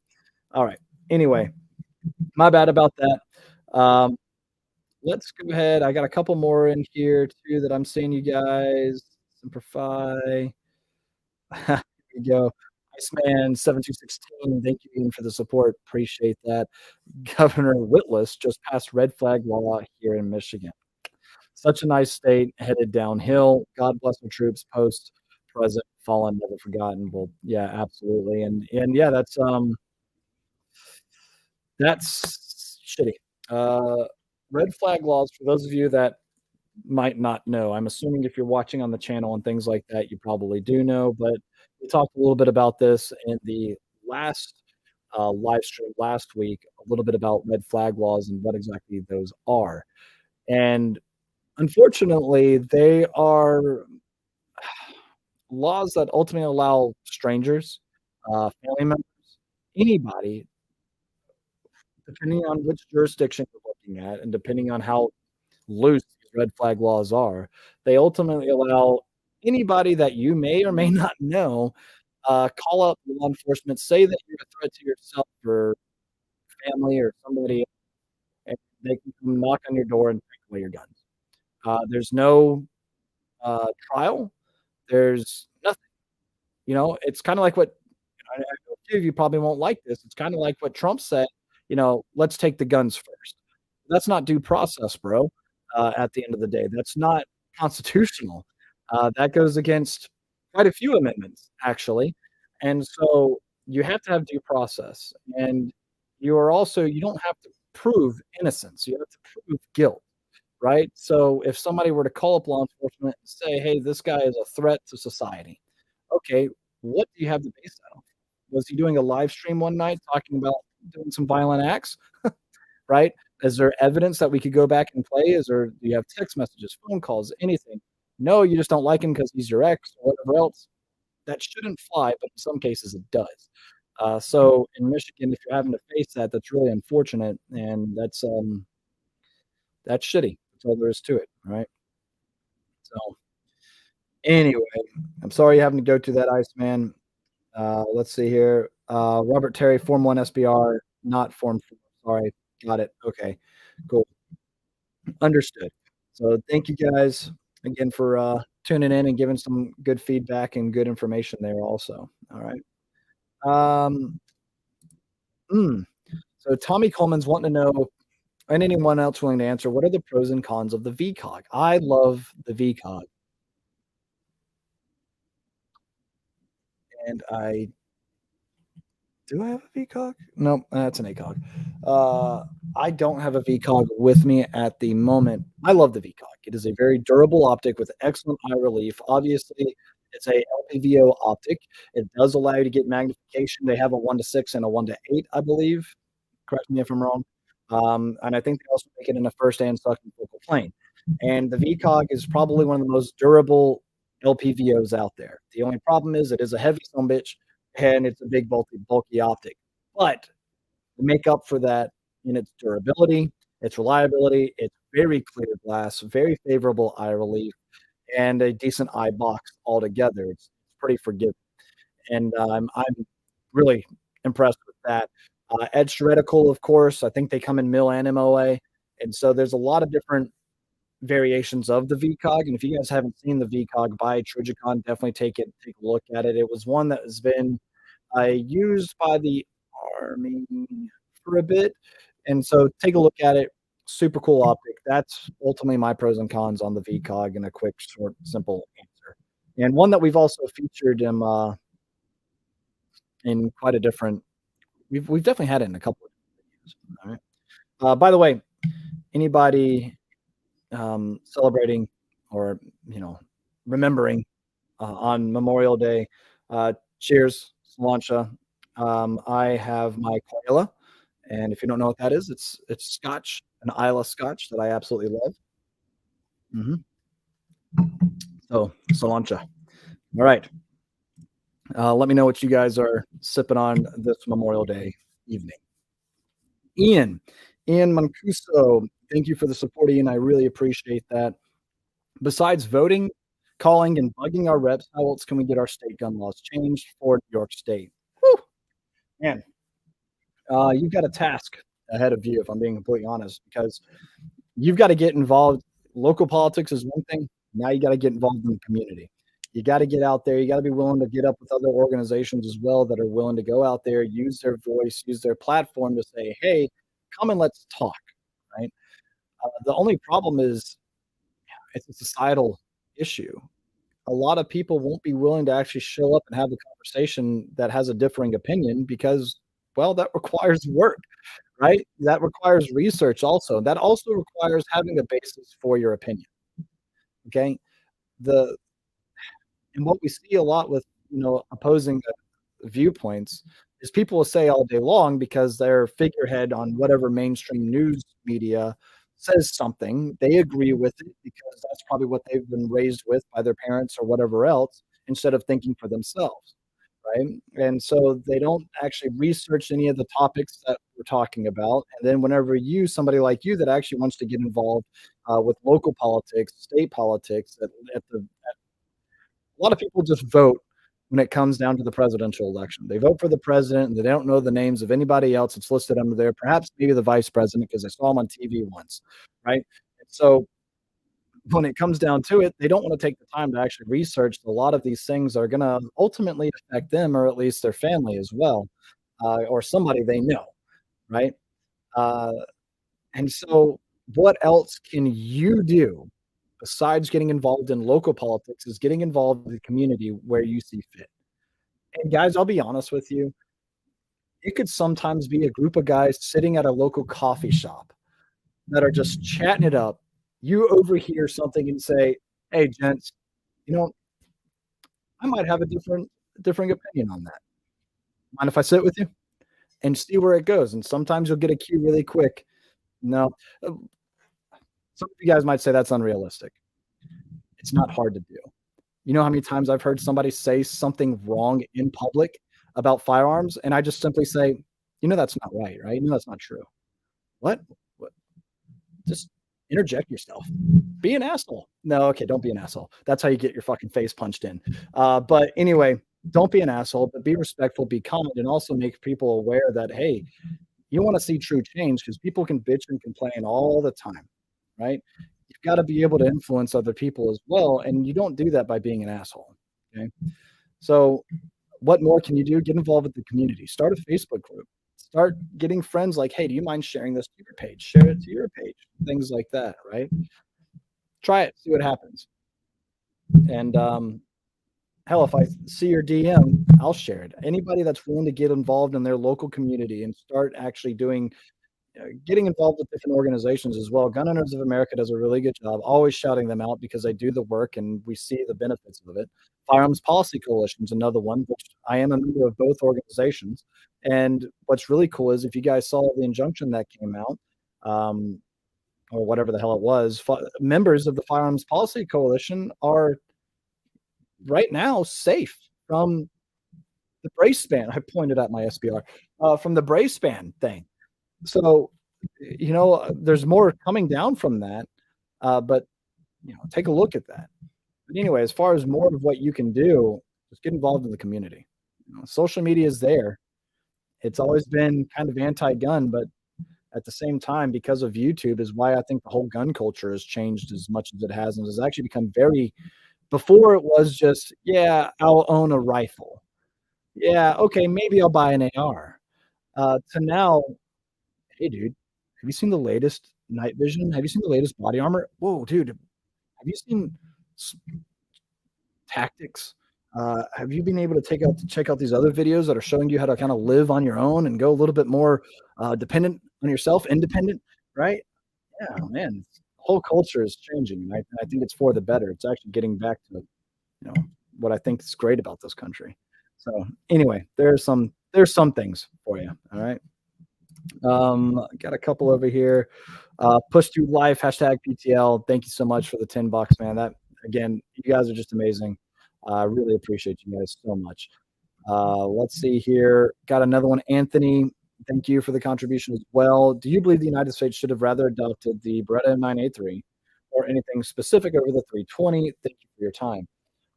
[SPEAKER 1] All right. Anyway, my bad about that. Let's go ahead. I got a couple more in here too that I'm seeing you guys. Simplify. Here we go. Iceman 7216, thank you Ian, for the support. Appreciate that. Governor Whitlis just passed red flag law here in Michigan. Such a nice state, headed downhill. God bless our troops, post, present, fallen, never forgotten. Well, yeah, absolutely. And yeah, that's shitty. Red flag laws, for those of you that might not know. I'm assuming if you're watching on the channel and things like that, you probably do know, but we talked a little bit about this in the last live stream last week, a little bit about red flag laws and what exactly those are. And unfortunately, they are laws that ultimately allow strangers, family members, anybody, depending on which jurisdiction you're looking at and depending on how loose these red flag laws are, they ultimately allow anybody that you may or may not know call up law enforcement, say that you're a threat to yourself or family or somebody, and they can come knock on your door and take away your guns. There's no trial. There's nothing. You know, it's kind of like what I know a few of you probably won't like this. It's kind of like what Trump said. You know, let's take the guns first. That's not due process, bro. At the end of the day, that's not constitutional. That goes against quite a few amendments, actually. And so you have to have due process. And you don't have to prove innocence. You have to prove guilt, right? So if somebody were to call up law enforcement and say, hey, this guy is a threat to society, okay, what do you have to base that on? Was he doing a live stream one night talking about doing some violent acts? Right? Is there evidence that we could go back and play? Do you have text messages, phone calls, anything? No, you just don't like him because he's your ex or whatever else. That shouldn't fly, but in some cases it does. So in Michigan, if you're having to face that, that's really unfortunate, and that's shitty. That's all there is to it, right? So anyway, I'm sorry you're having to go through that, Iceman. Let's see here. Robert Terry, Form 1 SBR, not Form 4. Sorry. Got it. Okay. Cool. Understood. So thank you guys again for tuning in and giving some good feedback and good information there also. All right. Um, mm, so Tommy Coleman's wanting to know, and anyone else willing to answer, what are the pros and cons of the VCOG? I love the VCOG, and I do I have a VCOG? No, that's an ACOG. I don't have a VCOG with me at the moment. I love the VCOG. It is a very durable optic with excellent eye relief. Obviously, it's a LPVO optic. It does allow you to get magnification. They have a 1:6 and a 1:8, I believe. Correct me if I'm wrong. And I think they also make it in a first and second focal plane. And the VCOG is probably one of the most durable LPVOs out there. The only problem is it is a heavy son bitch and it's a big bulky optic. But to make up for that in its durability, its reliability, it's very clear glass, very favorable eye relief, and a decent eye box altogether. It's pretty forgiving, and I'm really impressed with that. Edge reticle, of course, I think they come in mil and MOA, and so there's a lot of different variations of the VCOG. And if you guys haven't seen the VCOG by Trigicon, definitely take a look at it. It was one that has been used by the Army for a bit. And so take a look at it. Super cool optic. That's ultimately my pros and cons on the VCOG in a quick, short, simple answer. And one that we've also featured in quite a different. We've definitely had it in a couple of videos. All right. By the way, anybody celebrating or remembering on Memorial Day, Cheers, Sláinte. I have my Quaila, and if you don't know what that is, it's Scotch, an Isla Scotch that I absolutely love. Mhm. So, Sláinte. All right. Let me know what you guys are sipping on this Memorial Day evening. Ian, Ian Mancuso, thank you for the support, Ian. I really appreciate that. Besides voting, calling, and bugging our reps, how else can we get our state gun laws changed for New York State? Whew, man, you've got a task ahead of you, if I'm being completely honest, because you've got to get involved. Local politics is one thing. Now you got to get involved in the community. You got to get out there. You got to be willing to get up with other organizations as well that are willing to go out there, use their voice, use their platform to say, "Hey, come and let's talk." Right. The only problem is it's a societal issue. A lot of people won't be willing to actually show up and have a conversation that has a differing opinion because, well, that requires work, right? That requires research also. That also requires having a basis for your opinion. Okay. The and what we see a lot with opposing viewpoints is people will say all day long because their figurehead on whatever mainstream news media says something, they agree with it because that's probably what they've been raised with by their parents or whatever else, instead of thinking for themselves, right? And so they don't actually research any of the topics that we're talking about. And then whenever somebody like you that actually wants to get involved with local politics, state politics, at the a lot of people just vote when it comes down to the presidential election. They vote for the president and they don't know the names of anybody else that's listed under there, perhaps maybe the vice president because they saw him on TV once, right? And so when it comes down to it, they don't want to take the time to actually research a lot of these things are going to ultimately affect them or at least their family as well, or somebody they know, right? Uh, and so, what else can you do besides getting involved in local politics is getting involved in the community where you see fit. And guys, I'll be honest with you, it could sometimes be a group of guys sitting at a local coffee shop that are just chatting it up. You overhear something and say, "Hey, gents, you know, I might have a differing opinion on that. Mind if I sit with you and see where it goes?" And sometimes you'll get a cue really quick. No, uh, some of you guys might say that's unrealistic. It's not hard to do. You know how many times I've heard somebody say something wrong in public about firearms, and I just simply say, that's not right, right? That's not true." "What? What?" Just interject yourself. Be an asshole. No, okay, don't be an asshole. That's how you get your fucking face punched in. But anyway, don't be an asshole, but be respectful, be kind, and also make people aware that, hey, you want to see true change because people can bitch and complain all the time, right? You've got to be able to influence other people as well. And you don't do that by being an asshole. Okay. So, what more can you do? Get involved with the community. Start a Facebook group. Start getting friends like, "Hey, do you mind sharing this to your page? Share it to your page." Things like that, right? Try it, see what happens. And hell, if I see your DM, I'll share it. Anybody that's willing to get involved in their local community and start actually getting involved with different organizations as well. Gun Owners of America does a really good job, always shouting them out because they do the work and we see the benefits of it. Firearms Policy Coalition is another one, which I am a member of both organizations. And what's really cool is if you guys saw the injunction that came out, um, or whatever the hell it was, members of the Firearms Policy Coalition are right now safe from the brace ban. I pointed at my SBR from the brace ban thing. So, there's more coming down from that, but take a look at that. But anyway, as far as more of what you can do, just get involved in the community. Social media is there. It's always been kind of anti-gun, but at the same time, because of YouTube, is why I think the whole gun culture has changed as much as it has, and has actually become very. Before it was just, yeah, I'll own a rifle. Yeah, okay, maybe I'll buy an AR. To now, hey, dude, have you seen the latest night vision? Have you seen the latest body armor? Whoa, dude, have you seen tactics? Have you been able to check out these other videos that are showing you how to kind of live on your own and go a little bit more dependent on yourself, independent, right? Yeah, man, the whole culture is changing, and I think it's for the better. It's actually getting back to what I think is great about this country. So anyway, there's some things for you. All right. Got a couple over here. Push through life, hashtag PTL. Thank you so much for the $10, man. That again, you guys are just amazing. I really appreciate you guys so much. Let's see here. Got another one. Anthony, thank you for the contribution as well. Do you believe the United States should have rather adopted the Beretta M9A3 or anything specific over the 320? Thank you for your time.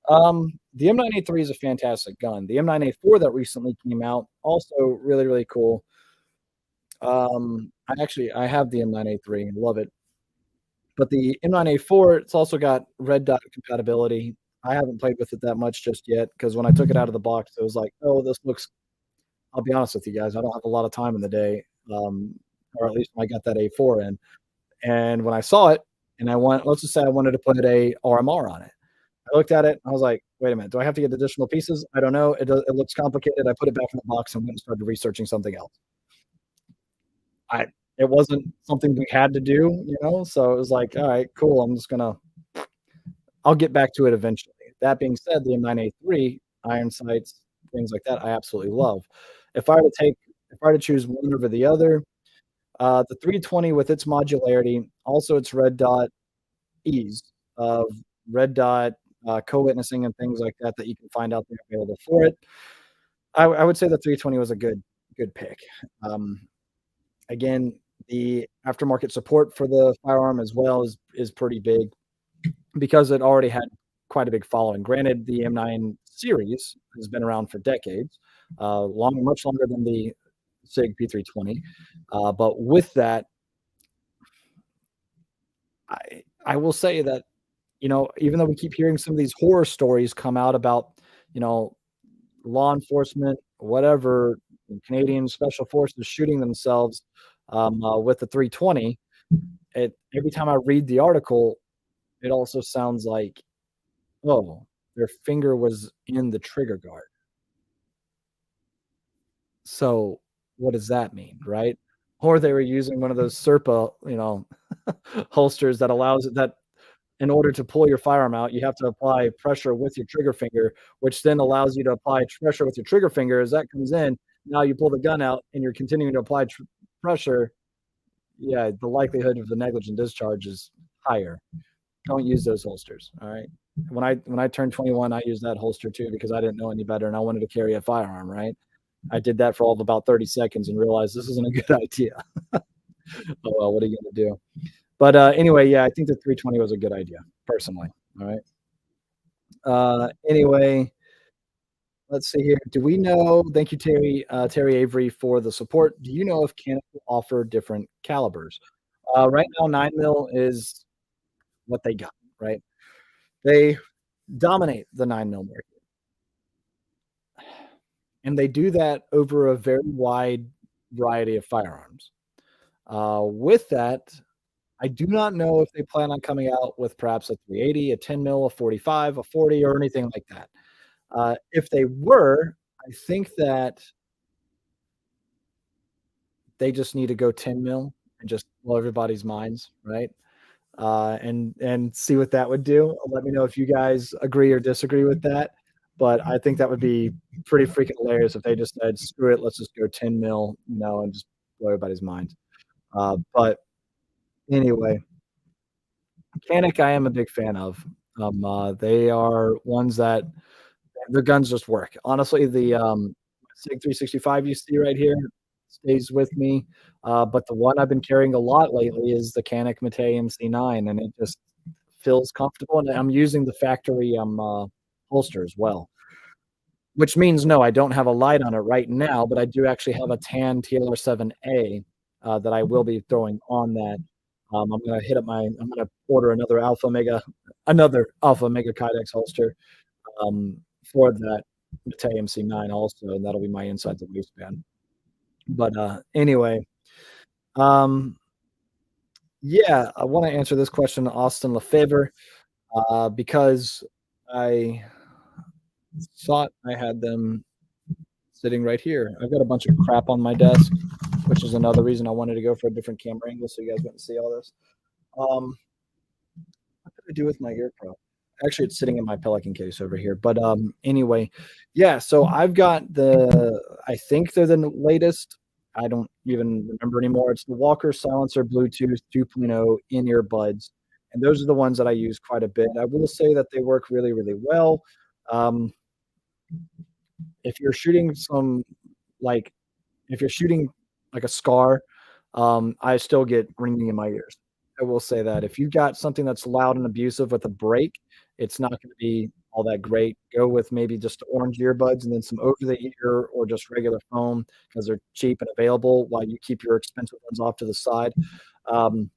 [SPEAKER 1] The M9A3 is a fantastic gun. The M9A4 that recently came out, also really, really cool. I have the M9A3, love it. But the M9A4, it's also got red dot compatibility. I haven't played with it that much just yet because when I took it out of the box, it was like, oh, this looks. I'll be honest with you guys, I don't have a lot of time in the day, or at least when I got that A4 in. And when I saw it, and let's just say I wanted to put a RMR on it. I looked at it, I was like, wait a minute, do I have to get additional pieces? I don't know. It looks complicated. I put it back in the box and went and started researching something else. I It wasn't something we had to do, so it was like, all right, cool. I'll get back to it eventually. That being said, the M9A3, iron sights, things like that, I absolutely love. If I were to choose one over the other, the 320 with its modularity, also its red dot ease of red dot co-witnessing and things like that you can find out there available for it. I would say the 320 was a good pick. Again, the aftermarket support for the firearm as well is pretty big because it already had quite a big following. Granted, the M9 series has been around for decades, much longer than the SIG P320. But with that, I will say that, even though we keep hearing some of these horror stories come out about, law enforcement, whatever, Canadian special forces shooting themselves with the 320, every time I read the article, it also sounds like, oh, their finger was in the trigger guard. So what does that mean, right? Or they were using one of those Serpa, holsters that allows that in order to pull your firearm out, you have to apply pressure with your trigger finger, which then allows you to apply pressure with your trigger finger. As that comes in, now you pull the gun out and you're continuing to apply pressure. Yeah, the likelihood of the negligent discharge is higher. Don't use those holsters. All right. When I turned 21, I used that holster too because I didn't know any better and I wanted to carry a firearm. Right. I did that for all of about 30 seconds and realized this isn't a good idea. Oh well, what are you gonna do? But anyway, yeah, I think the 320 was a good idea, personally. All right. Anyway, let's see here. Do we know? Thank you, Terry Avery, for the support. Do you know if Canon will offer different calibers? Right now, 9mm is what they got. Right. They dominate the 9mm market, and they do that over a very wide variety of firearms. With that, I do not know if they plan on coming out with perhaps a 380, a 10mm, a 45, a 40, or anything like that. If they were, I think that they just need to go 10mm and just blow everybody's minds, right? And see what that would do. Let me know if you guys agree or disagree with that. But I think that would be pretty freaking hilarious if they just said, "Screw it, let's just go 10mm," and just blow everybody's minds. But anyway, Mechanic, I am a big fan of. They are ones that the guns just work. Honestly, the SIG 365 you see right here stays with me. But the one I've been carrying a lot lately is the Canik Mate MC9, and it just feels comfortable. And I'm using the factory holster as well, which means no, I don't have a light on it right now, but I do actually have a tan TLR7A that I will be throwing on that. I'm gonna order another Alpha Omega Kydex holster for that Mate MC9 also, and that'll be my inside the waistband. But anyway, um, yeah, I want to answer this question, Austin Lefevre, because I thought I had them sitting right here. I've got a bunch of crap on my desk, which is another reason I wanted to go for a different camera angle so you guys wouldn't see all this. What did I do with my ear pro? Actually, it's sitting in my Pelican case over here. But anyway, yeah. So I've got the. I think they're the latest. I don't even remember anymore. It's the Walker Silencer Bluetooth 2.0 in-ear buds, and those are the ones that I use quite a bit. I will say that they work really, really well. Um, if you're shooting some like if you're shooting like a scar, I still get ringing in my ears. I will say that if you've got something that's loud and abusive with a break, it's not going to be all that great. Go with maybe just orange earbuds and then some over the ear or just regular foam because they're cheap and available while you keep your expensive ones off to the side. Um,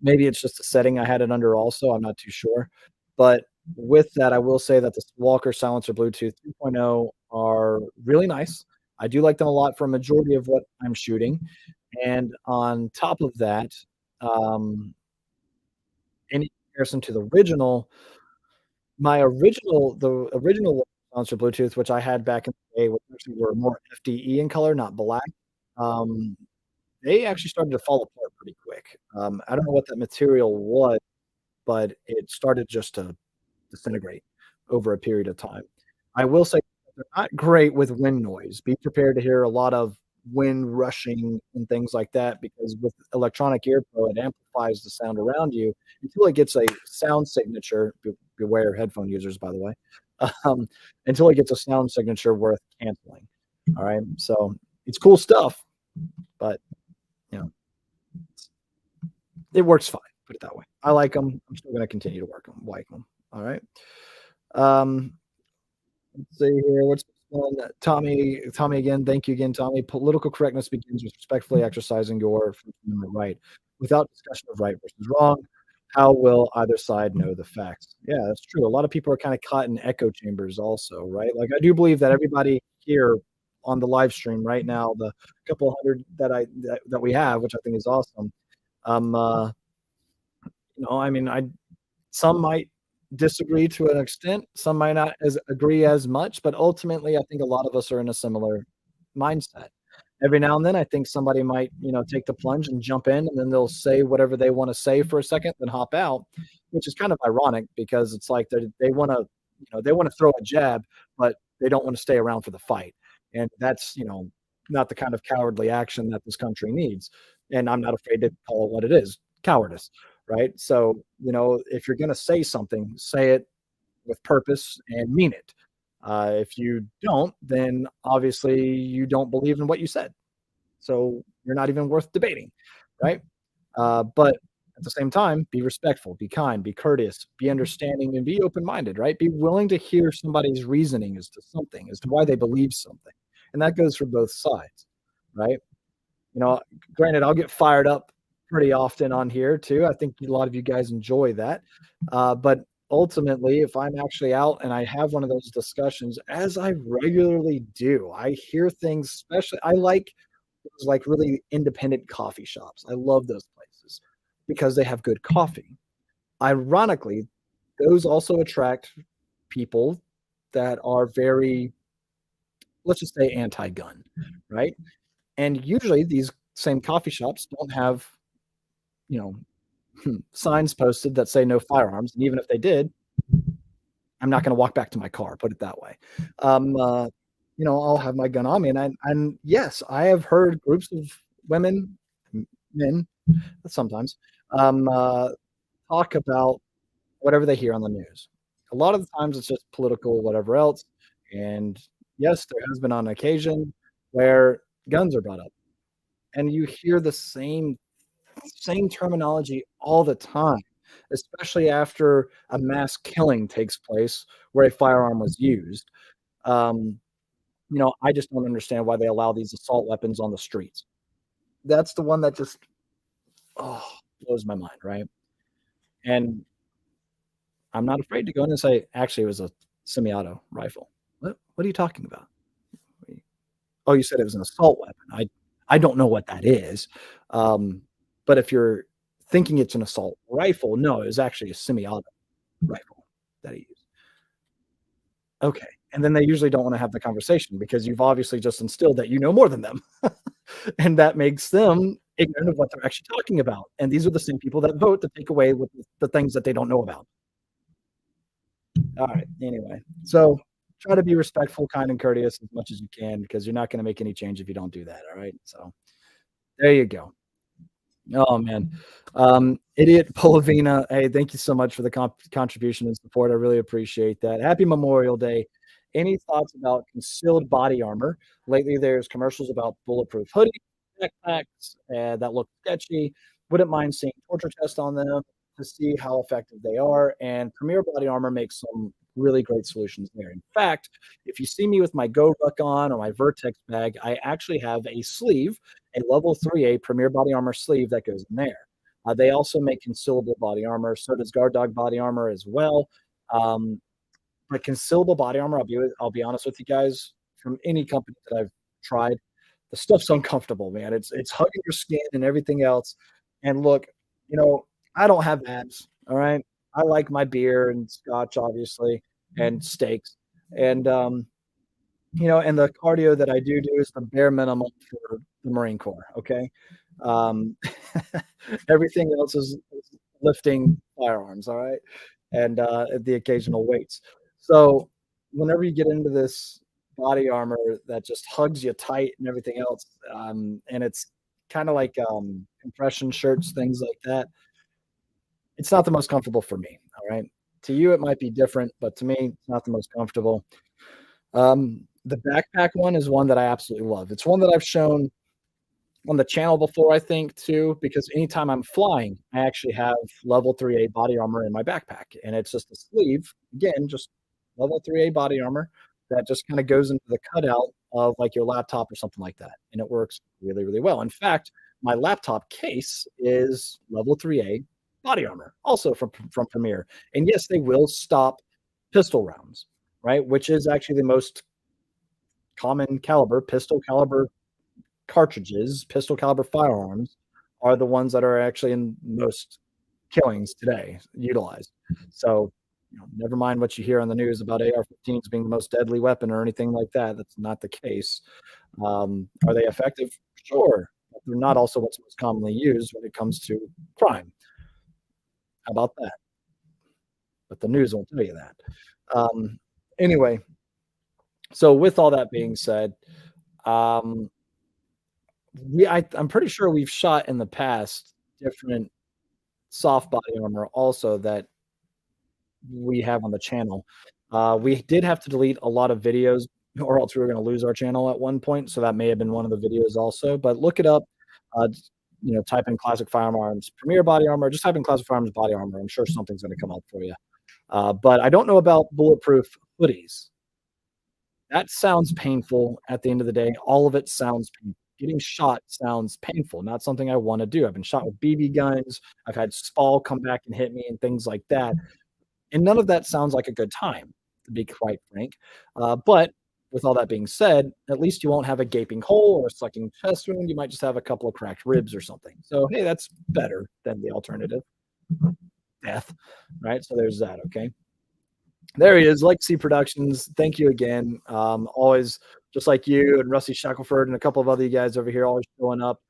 [SPEAKER 1] Maybe it's just a setting I had it under also, I'm not too sure. But with that, I will say that the Walker Silencer Bluetooth 2.0 are really nice. I do like them a lot for a majority of what I'm shooting. And on top of that, um, in comparison to the original, the original Silencer Bluetooth, which I had back in the day, which actually were more FDE in color, not black, um, they actually started to fall apart pretty quick. I don't know what that material was, but it started just to disintegrate over a period of time. I will say they're not great with wind noise. Be prepared to hear a lot of wind rushing and things like that because with electronic ear pro, it amplifies the sound around you until it gets a sound signature. Beware headphone users, by the way, um, until it gets a sound signature worth canceling. All right, so it's cool stuff, but you know it works fine. Put it that way. I like them. I'm still going to continue to work them, like them. All right. Um, let's see here. What's one? Tommy again. Thank you again, Tommy. Political correctness begins with respectfully exercising your First Amendment right without discussion of right versus wrong. How will either side know the facts? Yeah, that's true. A lot of people are kind of caught in echo chambers, also, right? Like, I do believe that everybody here on the live stream right now, the couple hundred that we have, which I think is awesome. Um, I mean, I some might disagree to an extent, some might not as agree as much, but ultimately, I think a lot of us are in a similar mindset. Every now and then, I think somebody might, take the plunge and jump in, and then they'll say whatever they want to say for a second, then hop out, which is kind of ironic because it's like they want to, they want to throw a jab, but they don't want to stay around for the fight, and that's not the kind of cowardly action that this country needs. And I'm not afraid to call it what it is, cowardice, right? So, if you're going to say something, say it with purpose and mean it. If you don't, then obviously you don't believe in what you said. So you're not even worth debating, right? But at the same time, be respectful, be kind, be courteous, be understanding, and be open minded, right? Be willing to hear somebody's reasoning as to something, as to why they believe something. And that goes for both sides, right? You know, Granted, I'll get fired up pretty often on here too. I think a lot of you guys enjoy that. But ultimately, if I'm actually out and I have one of those discussions, as I regularly do, I hear things, especially I like those like really independent coffee shops. I love those places because they have good coffee. Ironically, those also attract people that are very, let's just say, anti-gun, right? And usually these same coffee shops don't have, you signs posted that say no firearms. And even if they did, I'm not going to walk back to my car, put it that way. Um, uh, I'll have my gun on me. And yes, I have heard groups of women, men, sometimes, um, uh, talk about whatever they hear on the news. A lot of the times it's just political, whatever else. And yes, there has been on occasion where guns are brought up and you hear the same terminology all the time, especially after a mass killing takes place where a firearm was used. Um, I just don't understand why they allow these assault weapons on the streets. That's the one that just oh, blows my mind, right? And I'm not afraid to go in and say, actually, it was a semi-auto rifle. What are you talking about? Oh, you said it was an assault weapon. I don't know what that is. Um, but if you're thinking it's an assault rifle, no, it was actually a semi-auto rifle that he used. Okay. And then they usually don't want to have the conversation because you've obviously just instilled that you know more than them. And that makes them ignorant of what they're actually talking about. And these are the same people that vote to take away with the things that they don't know about. All right. Anyway, so try to be respectful, kind, and courteous as much as you can because you're not going to make any change if you don't do that. All right. So there you go. Oh man, idiot Polavina. Hey, thank you so much for the contribution and support. I really appreciate that. Happy Memorial Day. Any thoughts about concealed body armor? Lately, there's commercials about bulletproof hoodies, backpacks that look sketchy. Wouldn't mind seeing torture tests on them to see how effective they are. And Premier Body Armor makes some really great solutions there. In fact, if you see me with my Go Ruck on or my Vertex bag, I actually have a sleeve, a level 3A Premier Body Armor sleeve that goes in there. They also make concealable body armor. So does Guard Dog Body Armor as well. Um, but concealable body armor, I'll be honest with you guys, from any company that I've tried, the stuff's uncomfortable, man. It's hugging your skin and everything else. And look, you know, I don't have abs. All right. I like my beer and scotch, obviously, and steaks. And and the cardio that I do is the bare minimum for the Marine Corps. Okay. Um, everything else is lifting firearms. All right. And the occasional weights. So whenever you get into this body armor that just hugs you tight and everything else, and it's kind of like compression shirts, things like that, it's not the most comfortable for me. All right. To you, it might be different, but to me, it's not the most comfortable. The backpack one is one that I absolutely love. It's one that I've shown on the channel before, I think, too, because anytime I'm flying, I actually have level 3A body armor in my backpack. And it's just a sleeve, again, just level 3A body armor that just kind of goes into the cutout of like your laptop or something like that. And it works really, really well. In fact, my laptop case is level 3A body armor, also from Premier. And yes, they will stop pistol rounds, right? Which is actually the most common caliber, pistol caliber cartridges, pistol caliber firearms are the ones that are actually in most killings today utilized. So, never mind what you hear on the news about AR-15s being the most deadly weapon or anything like that. That's not the case. Are they effective? Sure. But they're not also what's most commonly used when it comes to crime. How about that? But the news won't tell you that. Anyway, so with all that being said, um, I'm pretty sure we've shot in the past different soft body armor also that we have on the channel. We did have to delete a lot of videos or else we were going to lose our channel at one point. So that may have been one of the videos also, but look it up. Uh, type in classic firearms, premier body armor, just type in classic firearms body armor. I'm sure something's going to come up for you. But I don't know about bulletproof hoodies. That sounds painful at the end of the day. All of it sounds painful. Getting shot sounds painful, not something I want to do. I've been shot with BB guns. I've had Spall come back and hit me and things like that. And none of that sounds like a good time, to be quite frank. But with all that being said, at least you won't have a gaping hole or a sucking chest wound. You might just have a couple of cracked ribs or something. So, hey, that's better than the alternative, death, right? So there's that, okay? There he is, Legacy Productions. Thank you again. Always, just like you and Rusty Shackelford and a couple of other guys over here, always showing up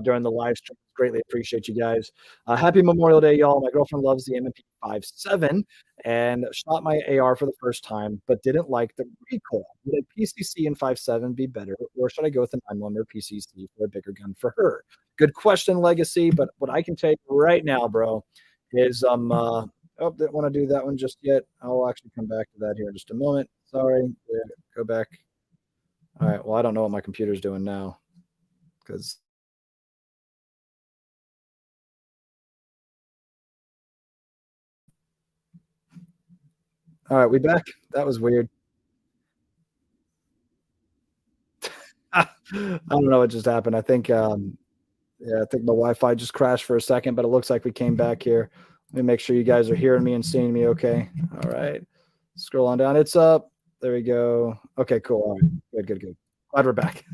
[SPEAKER 1] during the live stream. Greatly appreciate you guys. Happy Memorial Day, y'all. My girlfriend loves the M&P 5.7 and shot my AR for the first time, but didn't like the recoil. Would a PCC in 5.7 be better, or should I go with a 9mm PCC for a bigger gun for her? Good question, Legacy. But what I can tell you right now, bro, is oh, didn't want to do that one just yet. I'll actually come back to that here in just a moment. Sorry. Yeah, go back. All right. Well, I don't know what my computer's doing now because. All right, we back. That was weird. I don't know what just happened. I think, yeah, I think my Wi-Fi just crashed for a second, but it looks like we came back here. Let me make sure you guys are hearing me and seeing me okay. All right. Scroll on down. It's up. There we go. Okay, cool. All right. Good, good, good. Glad we're back.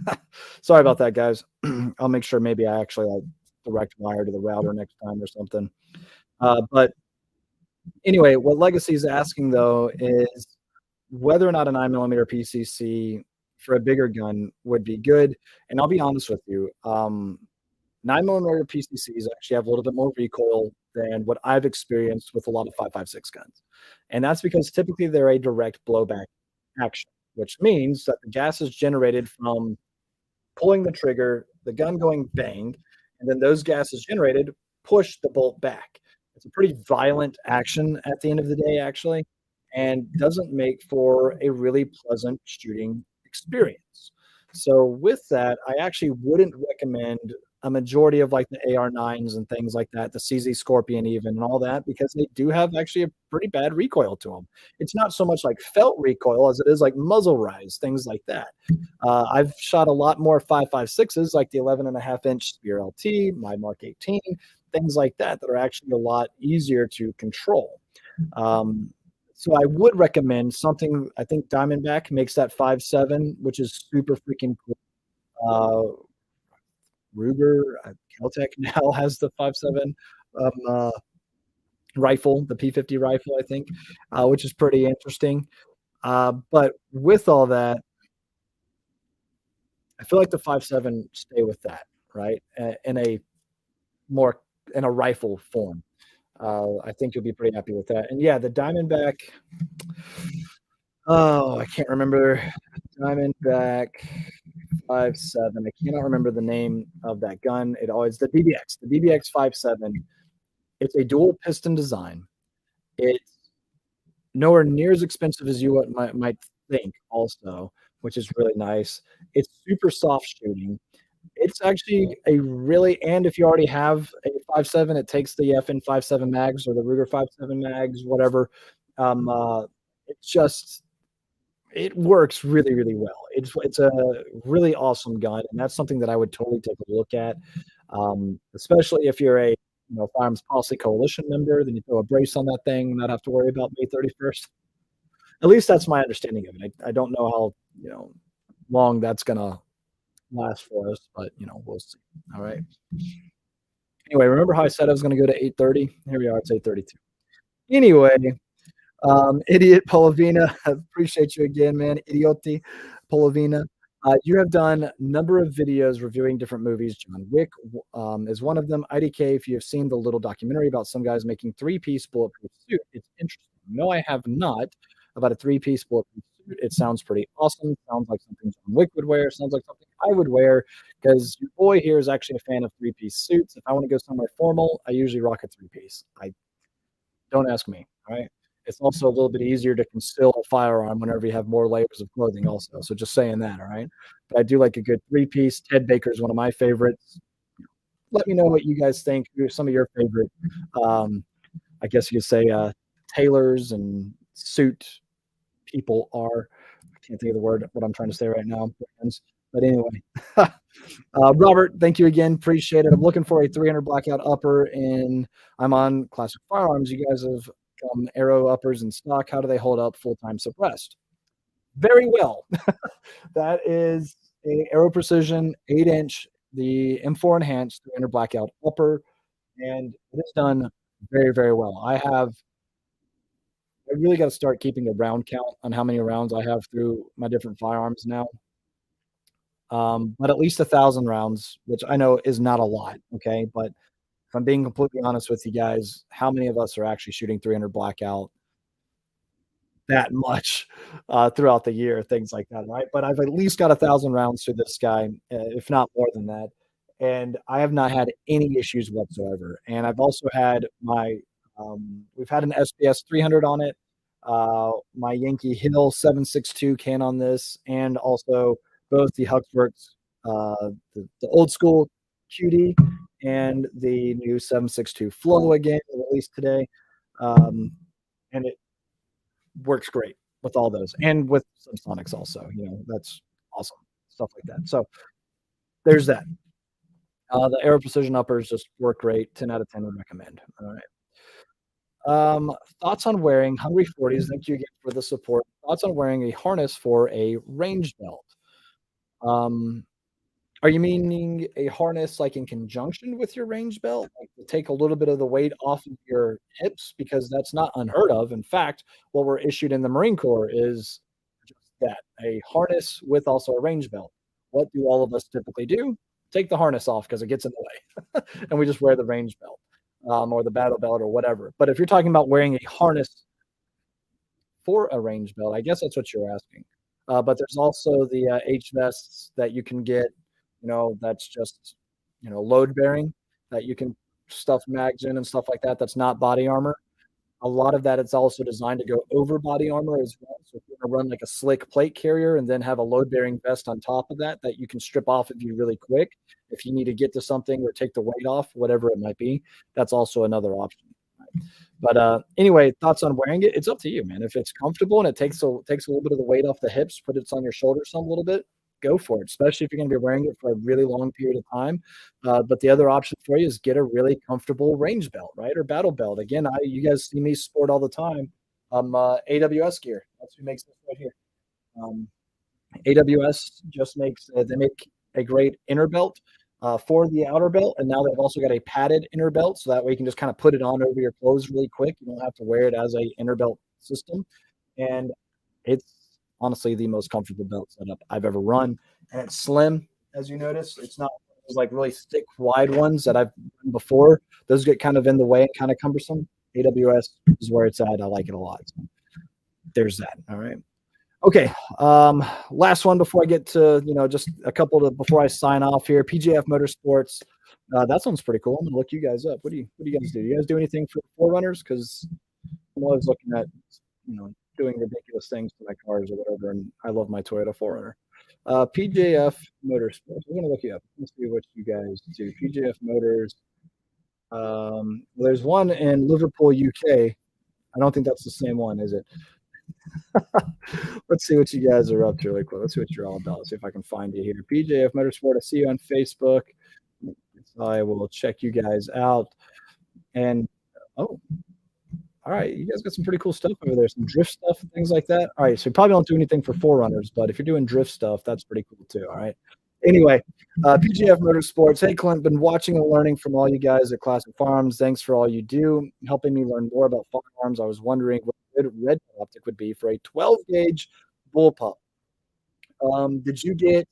[SPEAKER 1] Sorry about that, guys. I'll make sure maybe I actually like direct wire to the router next time or something. But anyway, what Legacy is asking though is whether or not a 9mm PCC for a bigger gun would be good. And I'll be honest with you, 9mm PCCs actually have a little bit more recoil than what I've experienced with a lot of 5.56 guns. And that's because typically they're a direct blowback action, which means that the gas is generated from pulling the trigger, the gun going bang, and then those gases generated push the bolt back. It's a pretty violent action at the end of the day, actually, and doesn't make for a really pleasant shooting experience. So, with that, I actually wouldn't recommend a majority of like the AR9s and things like that, the CZ Scorpion, even and all that, because they do have actually a pretty bad recoil to them. It's not so much like felt recoil as it is like muzzle rise, things like that. I've shot a lot more 5.56s, like the 11.5-inch Spear LT, my Mark 18, things like that, that are actually a lot easier to control. Um, so I would recommend something. I think Diamondback makes that 5.7, which is super freaking cool. Ruger, Caltech now has the 5.7 rifle, the P50 rifle, I think, which is pretty interesting. But with all that, I feel like the 5.7 stay with that, right? In a more in a rifle form. I think you'll be pretty happy with that. And yeah, the Diamondback. Oh, I can't remember Diamondback 5.7. I cannot remember the name of that gun. It always the DBX, the DBX 5.7. It's a dual piston design. It's nowhere near as expensive as you might think, also, which is really nice. It's super soft shooting. It's actually a really, and if you already have a 5.7, it takes the FN 5.7 mags or the Ruger 5.7 mags, whatever. Um, uh, it's just it works really, really well. It's a really awesome gun, and that's something that I would totally take a look at, especially if you're a Firearms Policy Coalition member. Then you throw a brace on that thing and not have to worry about May 31st. At least that's my understanding of it. I don't know how long that's gonna last for us, but we'll see. All right. Anyway, remember how I said I was going to go to 8:30? Here we are. It's 8:32. Anyway, Idiot Polovina, appreciate you again, man. Idioti Polovina. You have done a number of videos reviewing different movies. John Wick is one of them. IDK, if you have seen the little documentary about some guys making three-piece bulletproof suit, it's interesting. No, I have not, about a three-piece bulletproof suit. It sounds pretty awesome. Sounds like something John Wick would wear. Sounds like something I would wear, because your boy here is actually a fan of three-piece suits. If I want to go somewhere formal, I usually rock a three-piece. Don't ask me, all right? It's also a little bit easier to conceal a firearm whenever you have more layers of clothing also. So just saying that, all right? But I do like a good three-piece. Ted Baker is one of my favorites. Let me know what you guys think. Who are some of your favorite, I guess you could say, tailors and suit people are. I can't think of the word, what I'm trying to say right now. But anyway, Robert, thank you again. Appreciate it. I'm looking for a 300 blackout upper, and I'm on Classic Firearms. You guys have Arrow uppers in stock. How do they hold up full-time suppressed? Very well. That is a Arrow Precision 8-inch, the M4 Enhanced 300 blackout upper, and it is done very, very well. I really got to start keeping a round count on how many rounds I have through my different firearms now. But at least 1,000 rounds, which I know is not a lot. Okay. But if I'm being completely honest with you guys, how many of us are actually shooting 300 blackout that much throughout the year, things like that, right? But I've at least got 1,000 rounds through this guy, if not more than that, and I have not had any issues whatsoever. And I've also had we've had an SPS 300 on it, my Yankee Hill 7.62 can on this, and also both the Huxworks, the old school QD and the new 7.62 Flow again released today, and it works great with all those, and with some Sonics also. That's awesome stuff like that. So there's that. The Aero Precision uppers just work great. 10 out of 10 would recommend. All right. Thoughts on wearing Hungry 40s? Thank you again for the support. Thoughts on wearing a harness for a range belt? Are you meaning a harness like in conjunction with your range belt, like to take a little bit of the weight off of your hips? Because that's not unheard of. In fact, what we're issued in the Marine Corps is just that, a harness with also a range belt. What do all of us typically do? Take the harness off because it gets in the way, and we just wear the range belt. or the battle belt or whatever. But if you're talking about wearing a harness for a range belt, I guess that's what you're asking. But there's also the H vests that you can get, that's just, load bearing, that you can stuff mags in and stuff like that. That's not body armor. A lot of that, it's also designed to go over body armor as well. So if you're going to run like a slick plate carrier and then have a load bearing vest on top of that, that you can strip off of you really quick if you need to get to something or take the weight off, whatever it might be. That's also another option. But anyway, thoughts on wearing it? It's up to you, man. If it's comfortable and it takes a little bit of the weight off the hips, put it on your shoulders some little bit, go for it. Especially if you're going to be wearing it for a really long period of time. But the other option for you is get a really comfortable range belt, right, or battle belt. Again, you guys see me sport all the time. AWS gear. That's who makes this right here. AWS just makes they make a great inner belt for the outer belt, and now they've also got a padded inner belt, so that way you can just kind of put it on over your clothes really quick. You don't have to wear it as a inner belt system, and it's honestly the most comfortable belt setup I've ever run. And it's slim, as you notice. It's not those like really thick, wide ones that I've run before. Those get kind of in the way and kind of cumbersome. AWS is where it's at. I like it a lot. So there's that. All right. Okay, last one before I get to, just a couple before I sign off here. PJF Motorsports, that sounds pretty cool. I'm gonna look you guys up. What do you guys do? You guys do anything for forerunners? Because I'm always looking at, doing ridiculous things to my cars or whatever, and I love my Toyota 4Runner. PJF Motorsports. I'm gonna look you up. Let's see what you guys do. PJF Motors. There's one in Liverpool, UK. I don't think that's the same one, is it? Let's see what you guys are up to really quick. Let's see what you're all about. Let's see if I can find you here. PJF Motorsport. I see you on Facebook. I will check you guys out. And all right, you guys got some pretty cool stuff over there. Some drift stuff and things like that. All right, so you probably don't do anything for forerunners, but if you're doing drift stuff, that's pretty cool too. All right. Anyway, PGF Motorsports. Hey, Clint, been watching and learning from all you guys at Classic Farms. Thanks for all you do, helping me learn more about firearms. I was wondering what a good red optic would be for a 12 gauge bullpup. Did you get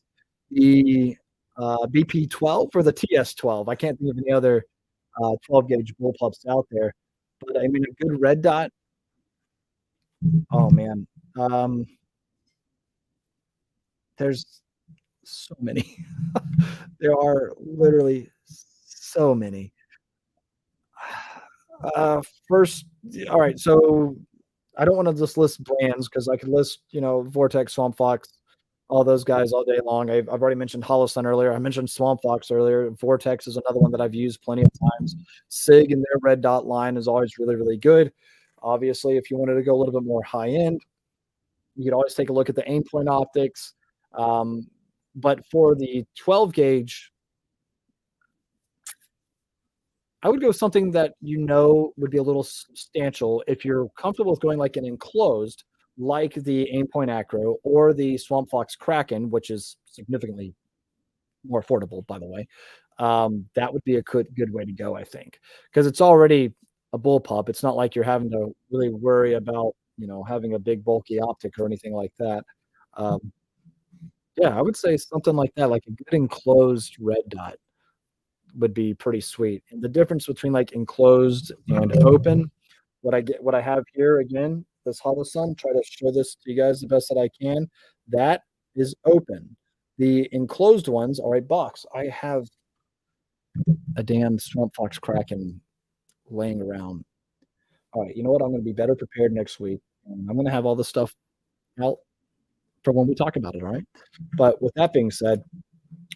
[SPEAKER 1] the BP12 or the TS12? I can't think of any other 12 gauge bullpups out there, but I mean, a good red dot. Oh man, there's so many. There are literally so many. First, all right. So I don't want to just list brands because I could list, Vortex, Swamp Fox, all those guys all day long. I've already mentioned Holosun earlier. I mentioned Swamp Fox earlier. Vortex is another one that I've used plenty of times. SIG and their red dot line is always really, really good. Obviously, if you wanted to go a little bit more high end, you could always take a look at the Aimpoint optics. But for the 12 gauge, I would go something that would be a little substantial. If you're comfortable with going like an enclosed, like the Aimpoint Acro or the Swamp Fox Kraken, which is significantly more affordable, by the way, that would be a good way to go, I think, because it's already a bullpup. It's not like you're having to really worry about having a big bulky optic or anything like that. Yeah, I would say something like that, like a good enclosed red dot would be pretty sweet. And the difference between like enclosed and open, what I have here again, this Holosun, try to show this to you guys the best that I can. That is open. The enclosed ones are a box. I have a damn Swamp Fox Kraken laying around. All right, you know what? I'm going to be better prepared next week. And I'm going to have all this stuff out for when we talk about it. All right. But with that being said,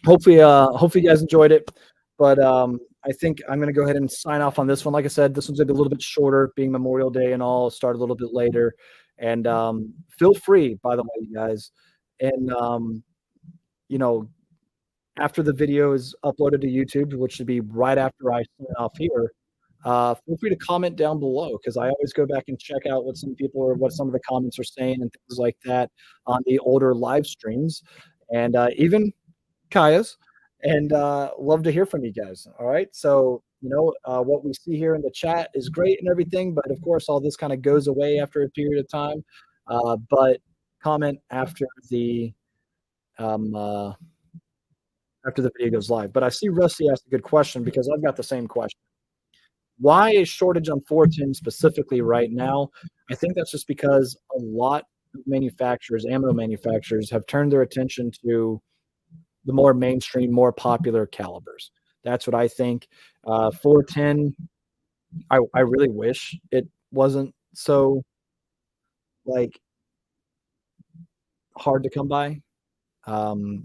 [SPEAKER 1] hopefully you guys enjoyed it. But I think I'm going to go ahead and sign off on this one. Like I said, this one's going to be a little bit shorter, being Memorial Day and all. Start a little bit later. And feel free, by the way, you guys. And, after the video is uploaded to YouTube, which should be right after I sign off here, feel free to comment down below because I always go back and check out what some of the comments are saying and things like that on the older live streams. And even Kaya's. And love to hear from you guys. All right. So, what we see here in the chat is great and everything, but of course, all this kind of goes away after a period of time. But comment after the video goes live. But I see Rusty asked a good question because I've got the same question. Why a shortage on 410 specifically right now? I think that's just because a lot of manufacturers, ammo manufacturers, have turned their attention to the more mainstream, more popular calibers. That's what I think. 410, I really wish it wasn't so like hard to come by. Um,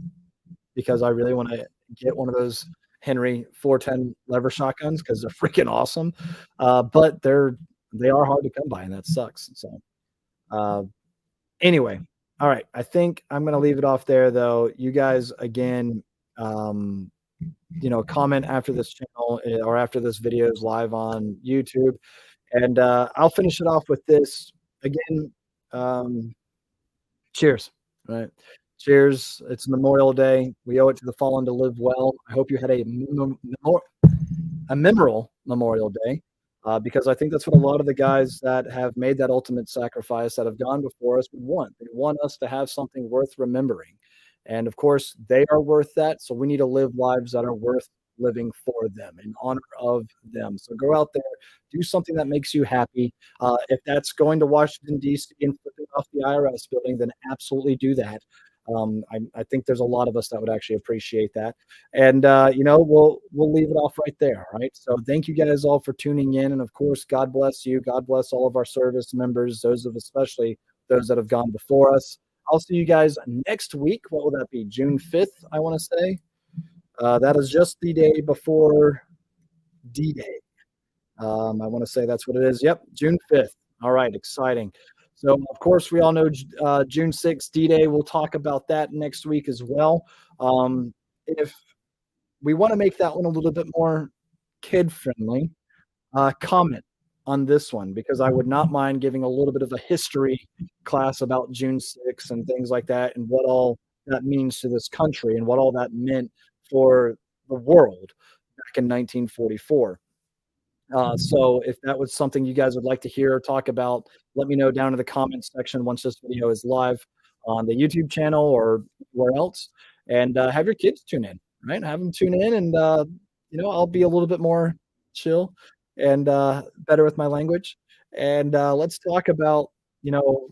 [SPEAKER 1] because I really want to get one of those Henry 410 lever shotguns because they're freaking awesome. But they are hard to come by, and that sucks. So uh, anyway, all right. I think I'm gonna leave it off there though. You guys again, um, comment after this channel or after this video is live on YouTube, and I'll finish it off with this again. Um, Cheers. Right. Cheers. It's Memorial Day. We owe it to the fallen to live well. I hope you had a memorable Memorial Day, because I think that's what a lot of the guys that have made that ultimate sacrifice that have gone before us would want. They want us to have something worth remembering. And of course, they are worth that. So we need to live lives that are worth living for them in honor of them. So go out there, do something that makes you happy. If that's going to Washington, D.C. and flipping off the IRS building, then absolutely do that. I think there's a lot of us that would actually appreciate that. And we'll leave it off right there. Right. So thank you guys all for tuning in, and of course, God bless you. God bless all of our service members, those of especially those that have gone before us. I'll see you guys next week. What will that be? June 5th, I want to say. That is just the day before D-Day. I want to say that's what it is. Yep, June 5th. All right, exciting. So, of course, we all know June 6th, D-Day. We'll talk about that next week as well. If we want to make that one a little bit more kid-friendly, comment on this one, because I would not mind giving a little bit of a history class about June 6th and things like that, and what all that means to this country and what all that meant for the world back in 1944. So if that was something you guys would like to hear or talk about, let me know down in the comments section once this video is live on the YouTube channel or where else. And have your kids tune in, right? Have them tune in, and I'll be a little bit more chill and better with my language. And let's talk about you know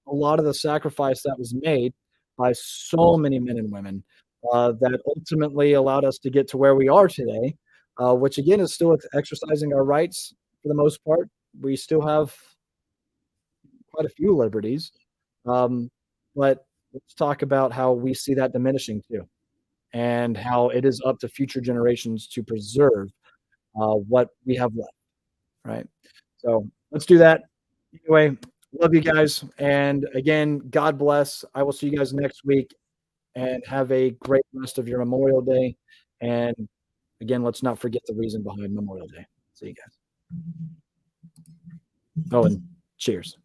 [SPEAKER 1] a lot of the sacrifice that was made by so many men and women that ultimately allowed us to get to where we are today, which again is still exercising our rights for the most part. We still have quite a few liberties, um, but let's talk about how we see that diminishing too, and how it is up to future generations to preserve what we have left. Right. So let's do that. Anyway, love you guys. And again, God bless. I will see you guys next week, and have a great rest of your Memorial Day. And again, let's not forget the reason behind Memorial Day. See you guys. Oh, and cheers.